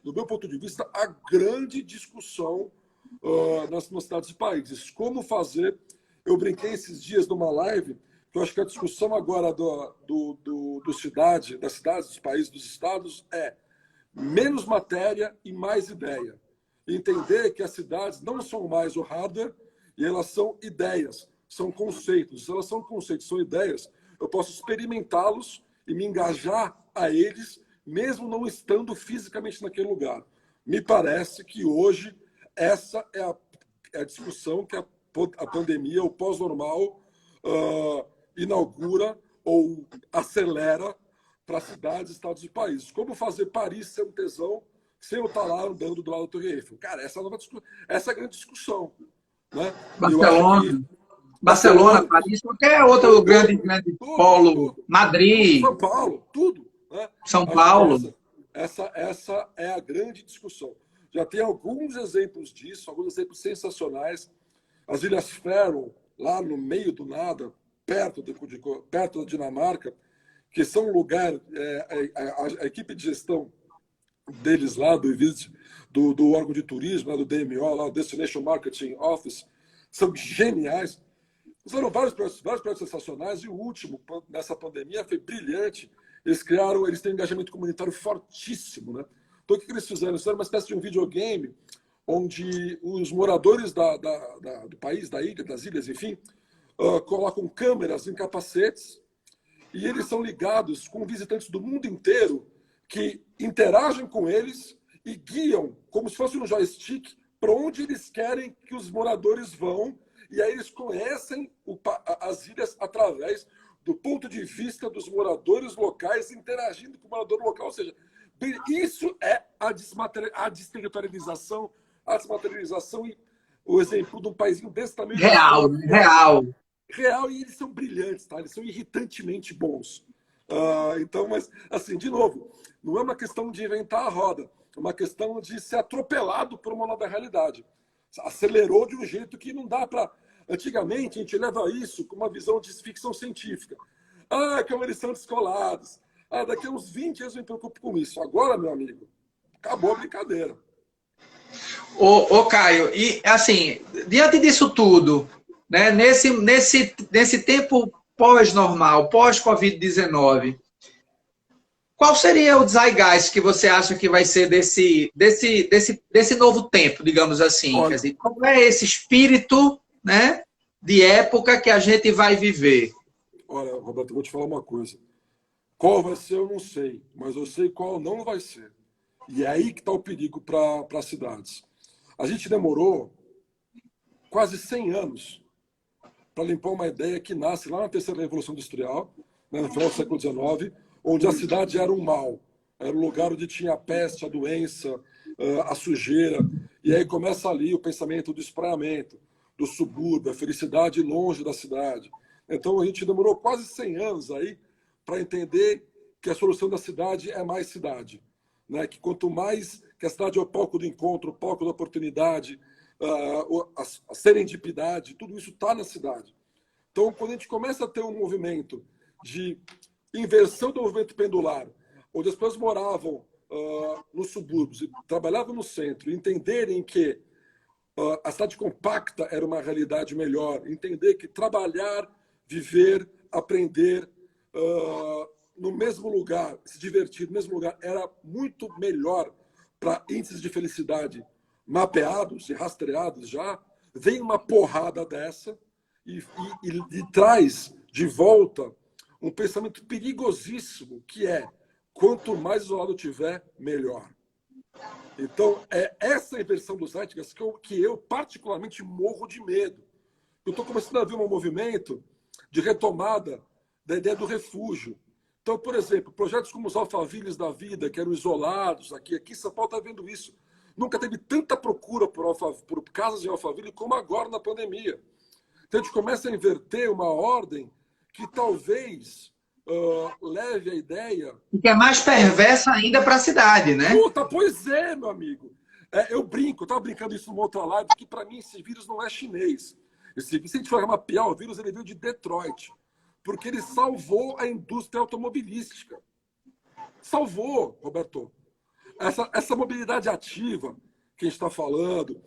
do meu ponto de vista, a grande discussão nas cidades e países. Como fazer? Eu brinquei esses dias numa live, que eu acho que a discussão agora das cidades, dos países, dos estados, é menos matéria e mais ideia. Entender que as cidades não são mais o hardware, e elas são ideias, são conceitos. Se elas são conceitos, são ideias, eu posso experimentá-los e me engajar a eles, mesmo não estando fisicamente naquele lugar. Me parece que hoje essa é a discussão que a pandemia, o pós-normal, inaugura ou acelera para cidades, estados e países. Como fazer Paris ser um tesão sem eu estar lá andando do lado da Torre Eiffel? Cara, essa é a grande discussão. Né? Barcelona, Paris, qualquer outro grande polo, Madrid, São Paulo, tudo. Né? São Paulo. Essa é a grande discussão. já tem alguns exemplos disso, alguns exemplos sensacionais. As Ilhas Faroe, lá no meio do nada, perto da Dinamarca, que são um lugar, a equipe de gestão deles lá, do órgão de turismo, lá do DMO, lá, Destination Marketing Office, são geniais. Fizeram vários projetos sensacionais, e o último, nessa pandemia, foi brilhante. Eles têm um engajamento comunitário fortíssimo, né? Então, o que eles fizeram? Eles fizeram uma espécie de um videogame onde os moradores do país, da ilha, das ilhas, enfim, colocam câmeras em capacetes e eles são ligados com visitantes do mundo inteiro que interagem com eles e guiam, como se fosse um joystick, para onde eles querem que os moradores vão. E aí eles conhecem as ilhas através do ponto de vista dos moradores locais, interagindo com o morador local. Ou seja, isso é a desterritorialização, a desmaterialização e o exemplo de um paísinho desse tamanho. Real, e eles são brilhantes, tá? Eles são irritantemente bons. Então, mas, assim, de novo, não é uma questão de inventar a roda, é uma questão de ser atropelado por uma nova realidade. Acelerou de um jeito que não dá para... Antigamente, a gente leva isso com uma visão de ficção científica. Como eles são descolados. Daqui a uns 20 anos eu me preocupo com isso. Agora, meu amigo, acabou a brincadeira. Ô Caio, e assim, diante disso tudo, né, nesse tempo pós-normal, pós-Covid-19, qual seria o zeitgeist que você acha que vai ser desse novo tempo, digamos assim? Olha, quer dizer, qual é esse espírito, né, de época que a gente vai viver? Olha, Roberto, eu vou te falar uma coisa. Qual vai ser, eu não sei, mas eu sei qual não vai ser. E é aí que está o perigo para as cidades. A gente demorou quase 100 anos para limpar uma ideia que nasce lá na terceira Revolução Industrial, né, no final do século XIX, onde a cidade era um mal. Era um lugar onde tinha a peste, a doença, a sujeira. E aí começa ali o pensamento do espraiamento, do subúrbio, a felicidade longe da cidade. Então a gente demorou quase 100 anos aí para entender que a solução da cidade é mais cidade. Né? Que quanto mais que a cidade é o palco do encontro, o palco da oportunidade, a serendipidade, tudo isso está na cidade. Então, quando a gente começa a ter um movimento de inversão do movimento pendular, onde as pessoas moravam nos subúrbios e trabalhavam no centro, entenderem que a cidade compacta era uma realidade melhor, entender que trabalhar, viver, aprender no mesmo lugar, se divertir no mesmo lugar, era muito melhor para índices de felicidade mapeados e rastreados já, vem uma porrada dessa e traz de volta um pensamento perigosíssimo, que é quanto mais isolado tiver, melhor. Então, é essa inversão dos zeitgeist que eu particularmente morro de medo. Eu estou começando a ver um movimento de retomada da ideia do refúgio. Então, por exemplo, projetos como os Alphavilles da vida, que eram isolados, aqui em São Paulo está vendo isso. Nunca teve tanta procura por casas em Alphaville como agora na pandemia. Então, a gente começa a inverter uma ordem que talvez leve a ideia... E que é mais perversa ainda para a cidade, né? Puta, pois é, meu amigo. Eu estava brincando isso numa outra live, que para mim esse vírus não é chinês. Se a gente for mapear o vírus, ele veio de Detroit. Porque ele salvou a indústria automobilística. Salvou, Roberto. Essa mobilidade ativa que a gente está falando,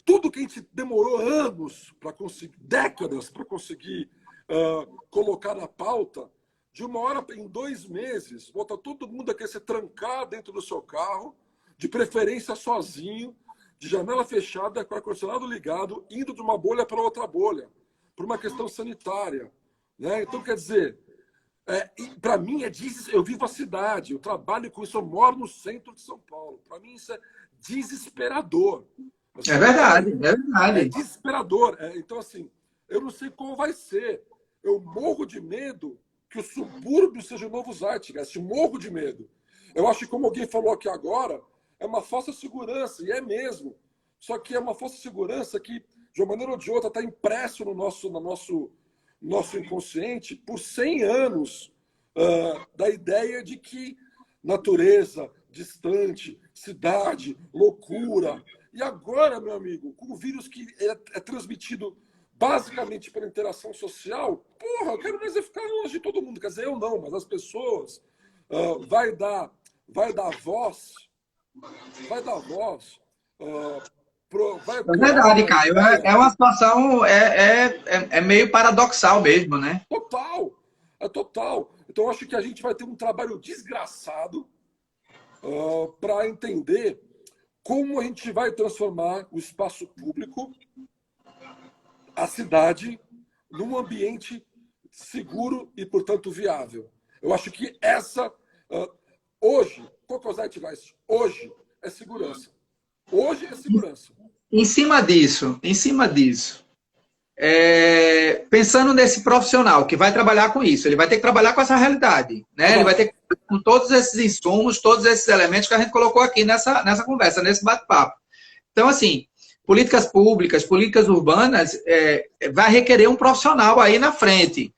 tudo que a gente demorou anos para conseguir, décadas para conseguir colocar na pauta, de uma hora em 2 meses, volta todo mundo a querer se trancar dentro do seu carro, de preferência sozinho, de janela fechada, com ar-condicionado ligado, indo de uma bolha para outra bolha, por uma questão sanitária. Né? Então, quer dizer, para mim, eu vivo a cidade, eu trabalho com isso, eu moro no centro de São Paulo. Para mim, isso é desesperador. Assim, é verdade. É desesperador. Então, assim, eu não sei qual vai ser. Eu morro de medo que o subúrbio seja o novo zeitgeist. Morro de medo. Eu acho que, como alguém falou aqui agora, é uma falsa segurança, e é mesmo. Só que é uma falsa segurança que, de uma maneira ou de outra, está impresso no nosso inconsciente por 100 anos da ideia de que natureza, distante, cidade, loucura. E agora, meu amigo, com o vírus que é transmitido basicamente pela interação social, porra, eu quero mais é ficar longe de todo mundo. Quer dizer, eu não, mas as pessoas vai dar voz, É verdade, Caio. É uma situação, meio paradoxal mesmo, né? Total, é total. Então, eu acho que a gente vai ter um trabalho desgraçado para entender como a gente vai transformar o espaço público, a cidade, num ambiente seguro e, portanto, viável. Eu acho que hoje, qual que é o Zeitgeist? Hoje é segurança. Hoje é segurança. Em cima disso, pensando nesse profissional que vai trabalhar com isso, ele vai ter que trabalhar com essa realidade, né? Ele vai ter que trabalhar com todos esses insumos, todos esses elementos que a gente colocou aqui nessa conversa, nesse bate-papo. Então, assim, políticas públicas, políticas urbanas, vai requerer um profissional aí na frente.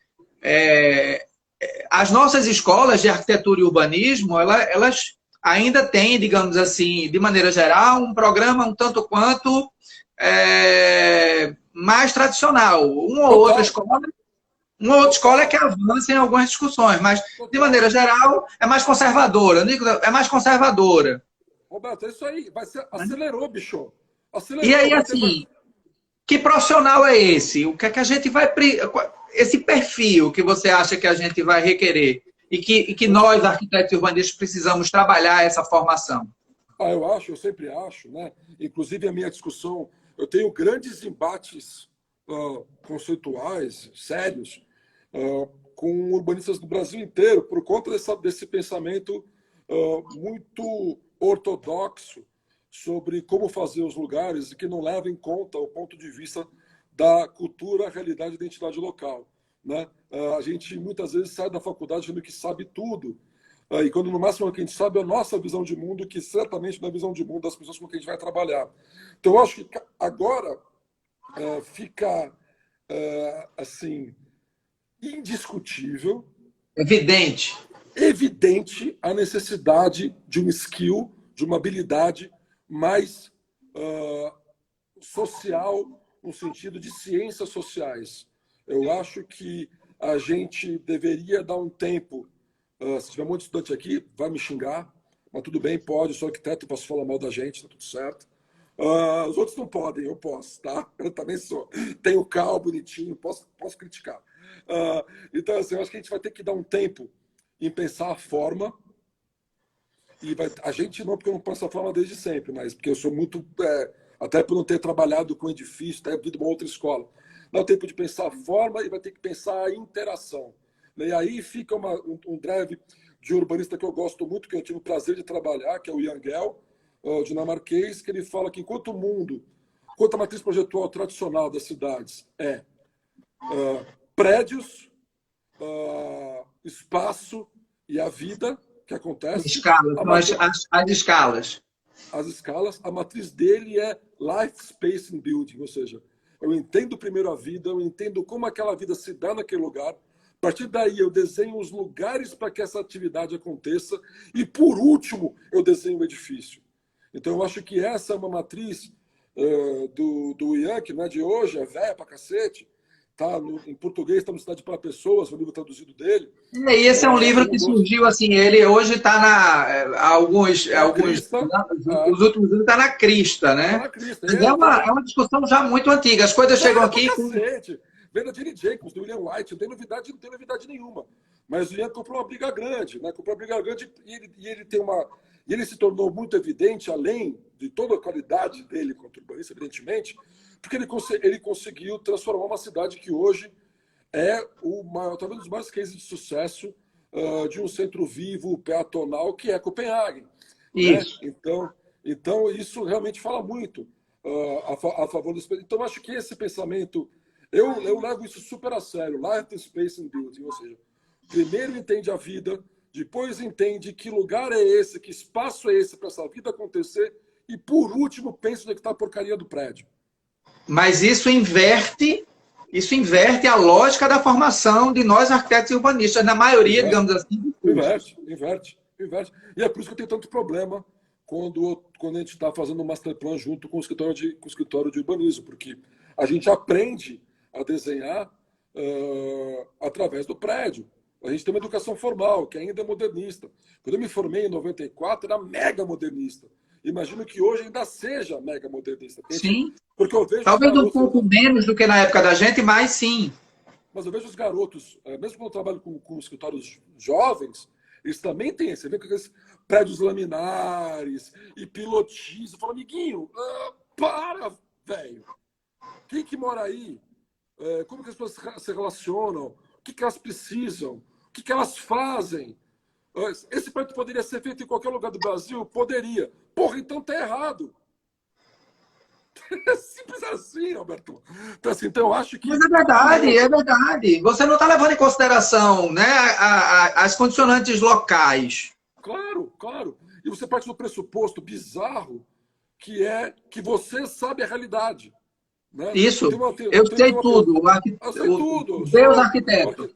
As nossas escolas de arquitetura e urbanismo, elas ainda têm, digamos assim, de maneira geral, um programa um tanto quanto mais tradicional. Uma ou outra escola é que avança em algumas discussões, mas, de maneira geral, é mais conservadora. É mais conservadora. Roberto, é isso aí. Acelerou, bicho. E aí, assim, que profissional é esse? O que é que a gente vai... Esse perfil que você acha que a gente vai requerer e que nós, arquitetos e urbanistas, precisamos trabalhar essa formação? Eu sempre acho, né? Inclusive, a minha discussão, eu tenho grandes embates conceituais, sérios, com urbanistas do Brasil inteiro, por conta desse pensamento muito ortodoxo sobre como fazer os lugares e que não leva em conta o ponto de vista da cultura, realidade e identidade local, né? A gente muitas vezes sai da faculdade achando que sabe tudo, e quando no máximo o que a gente sabe é a nossa visão de mundo, que certamente não é a visão de mundo das pessoas com quem a gente vai trabalhar. Então, eu acho que agora fica assim, indiscutível, evidente a necessidade de um skill, de uma habilidade mais social, no sentido de ciências sociais. Eu acho que a gente deveria dar um tempo. Se tiver muito estudante aqui, vai me xingar, mas tudo bem, pode, eu sou arquiteto, posso falar mal da gente, tá tudo certo. Os outros não podem, eu posso, tá? Eu também sou. Tenho carro bonitinho, posso criticar. Então, assim, eu acho que a gente vai ter que dar um tempo em pensar a forma. A gente não, porque eu não penso a forma desde sempre, mas porque eu sou muito... até por não ter trabalhado com edifício, ter vindo uma outra escola. Dá o tempo de pensar a forma e vai ter que pensar a interação. E aí fica um drive de urbanista que eu gosto muito, que eu tive o prazer de trabalhar, que é o Jan Gehl, dinamarquês, que ele fala que enquanto a matriz projetual tradicional das cidades é prédios, espaço e a vida que acontece... As escalas. As escalas, a matriz dele é life, space and building, ou seja, eu entendo primeiro a vida, eu entendo como aquela vida se dá naquele lugar, a partir daí eu desenho os lugares para que essa atividade aconteça e, por último, eu desenho o edifício. Então, eu acho que essa é uma matriz do Ian, que não é de hoje, é velha pra cacete, tá em português, está no Cidade para Pessoas, o livro traduzido dele. E esse é um livro que surgiu assim, ele hoje está os últimos anos está na crista, né? Tá na crista. É uma discussão já muito antiga. As coisas chegam aqui com... Vem da Jenny Jacobs, do William White, não tem novidade nenhuma. Mas o Ian comprou uma briga grande, né? Comprou uma briga grande e ele se tornou muito evidente, além de toda a qualidade dele como urbanista, evidentemente, porque ele conseguiu transformar uma cidade que hoje é talvez um dos maiores cases de sucesso de um centro vivo, peatonal, que é Copenhague. Isso. Né? Então, isso realmente fala muito a favor do... Então, acho que esse pensamento... Eu levo isso super a sério. Life, Space and Building. Ou seja, primeiro entende a vida, depois entende que lugar é esse, que espaço é esse para essa vida acontecer, e, por último, pensa onde está a porcaria do prédio. Mas isso inverte a lógica da formação de nós, arquitetos e urbanistas, na maioria, digamos assim. Inverte. inverte. E é por isso que eu tenho tanto problema quando a gente está fazendo um master plan junto com o escritório de urbanismo, porque a gente aprende a desenhar através do prédio. A gente tem uma educação formal, que ainda é modernista. Quando eu me formei em 94, era mega modernista. Imagino que hoje ainda seja mega modernista. Sim. Porque eu vejo talvez um pouco menos do que na época da gente, mas sim. Mas eu vejo os garotos, mesmo quando eu trabalho com escritórios jovens, eles também têm, você vê com aqueles prédios laminares e pilotis. Eu falo, amiguinho, para, velho. Quem que mora aí? Como que as pessoas se relacionam? O que elas precisam? O que elas fazem? Esse prédio poderia ser feito em qualquer lugar do Brasil? Poderia. Porra, então tá errado. É simples assim, Alberto. Então, assim, então eu acho que... Mas é verdade, é verdade. Você não está levando em consideração, né, as condicionantes locais. Claro, claro. E você parte do pressuposto bizarro que é que você sabe a realidade. Né? Isso. Eu sei tudo. Eu sei tudo. Deus arquiteto.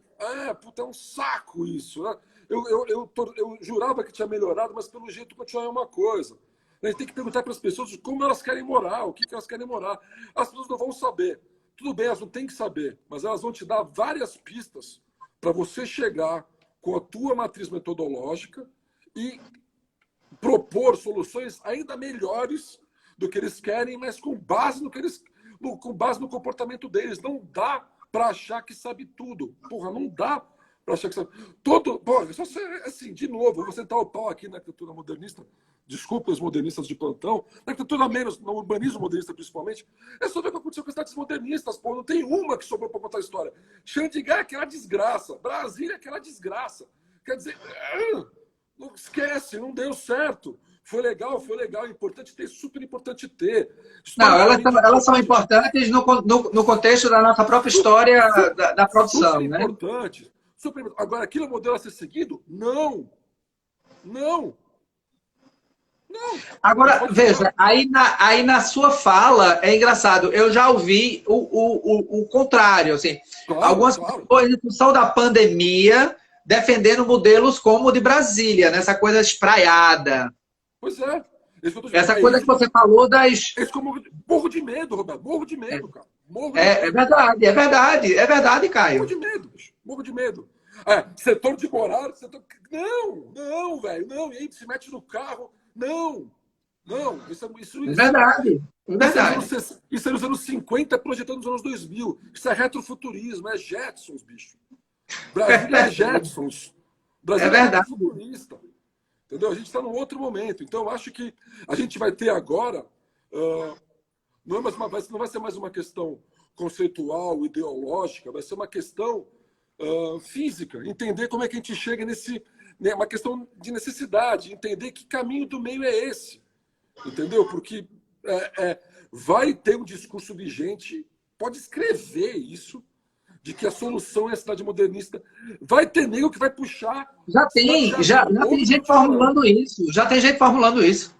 Puta, é um saco isso. Né? Eu jurava que tinha melhorado, mas pelo jeito continua uma coisa. A gente tem que perguntar para as pessoas como elas querem morar, o que elas querem morar. As pessoas não vão saber. Tudo bem, elas não têm que saber, mas elas vão te dar várias pistas para você chegar com a tua matriz metodológica e propor soluções ainda melhores do que eles querem, mas com base com base no comportamento deles. Não dá para achar que sabe tudo. Porra, não dá para achar que sabe. Porra, só assim, de novo, eu vou sentar o pau aqui na arquitetura modernista. Desculpa os modernistas de plantão, na arquitetura menos, no urbanismo modernista principalmente. É só ver o que aconteceu com as cidades modernistas, pô. Não tem uma que sobrou para contar a história. Xandigar é aquela desgraça. Brasília é aquela desgraça. Quer dizer, não esquece, não deu certo. Foi legal, é importante ter, super importante ter. Não, elas são importantes no contexto da nossa própria história da produção, super importante, né? Super importante. Agora, aquilo é modelo a ser seguido? Não. Não. Agora, veja, aí na sua fala, é engraçado, eu já ouvi o contrário, assim, algumas pessoas em função da pandemia defendendo modelos como o de Brasília, nessa coisa espraiada. Pois é. Essa coisa que você falou das... Morro de medo, Roberto, morro de medo, cara. É verdade, Caio. Morro de medo, bicho. Morro de medo. Setor de morar, Não, velho, não. E aí se mete no carro. Não. Isso é verdade. Isso é nos anos 50, projetando nos anos 2000. Isso é retrofuturismo, é Jetsons, bicho. Brasília é Jetsons. Brasília é retrofuturista. Entendeu? A gente está num outro momento. Então, eu acho que a gente vai ter agora... não vai ser mais uma questão conceitual, ideológica, vai ser uma questão física. Entender como é que a gente chega uma questão de necessidade, entender que caminho do meio é esse. Entendeu? Porque vai ter um discurso vigente, pode escrever isso, de que a solução é a cidade modernista. Vai ter nego que vai puxar... Já tem gente formulando isso. Já tem gente formulando isso.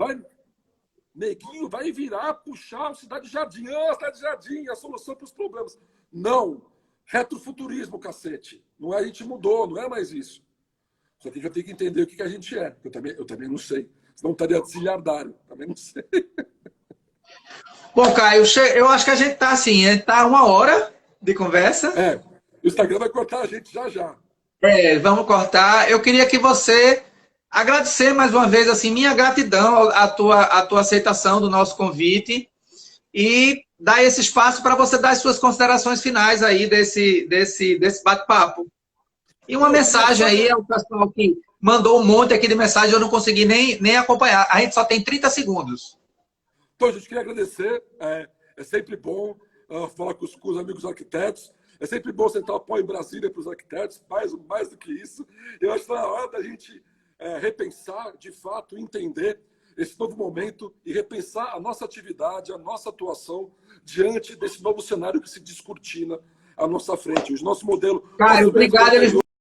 Neguinho vai virar, puxar a cidade jardim. Cidade jardim, a solução para os problemas. Não. Retrofuturismo, cacete. Não é, a gente mudou, não é mais isso. Só que a gente vai ter que entender o que a gente é. Eu também não sei. Senão estaria zilhardário. Também não sei. Bom, Caio, eu acho que a gente está assim, está 1 hora de conversa. O Instagram vai cortar a gente já. Vamos cortar. Eu queria que você agradecer mais uma vez, assim, minha gratidão à tua aceitação do nosso convite e dar esse espaço para você dar as suas considerações finais aí desse bate-papo. E uma mensagem aí ao pessoal que mandou um monte aqui de mensagem, eu não consegui nem acompanhar. A gente só tem 30 segundos. Então, gente, queria agradecer. É sempre bom falar com os amigos arquitetos. É sempre bom sentar o pau em Brasília para os arquitetos, mais do que isso. Eu acho que está na hora da gente repensar, de fato, entender esse novo momento e repensar a nossa atividade, a nossa atuação diante desse novo cenário que se descortina à nossa frente. O nosso modelo... Caio, obrigado.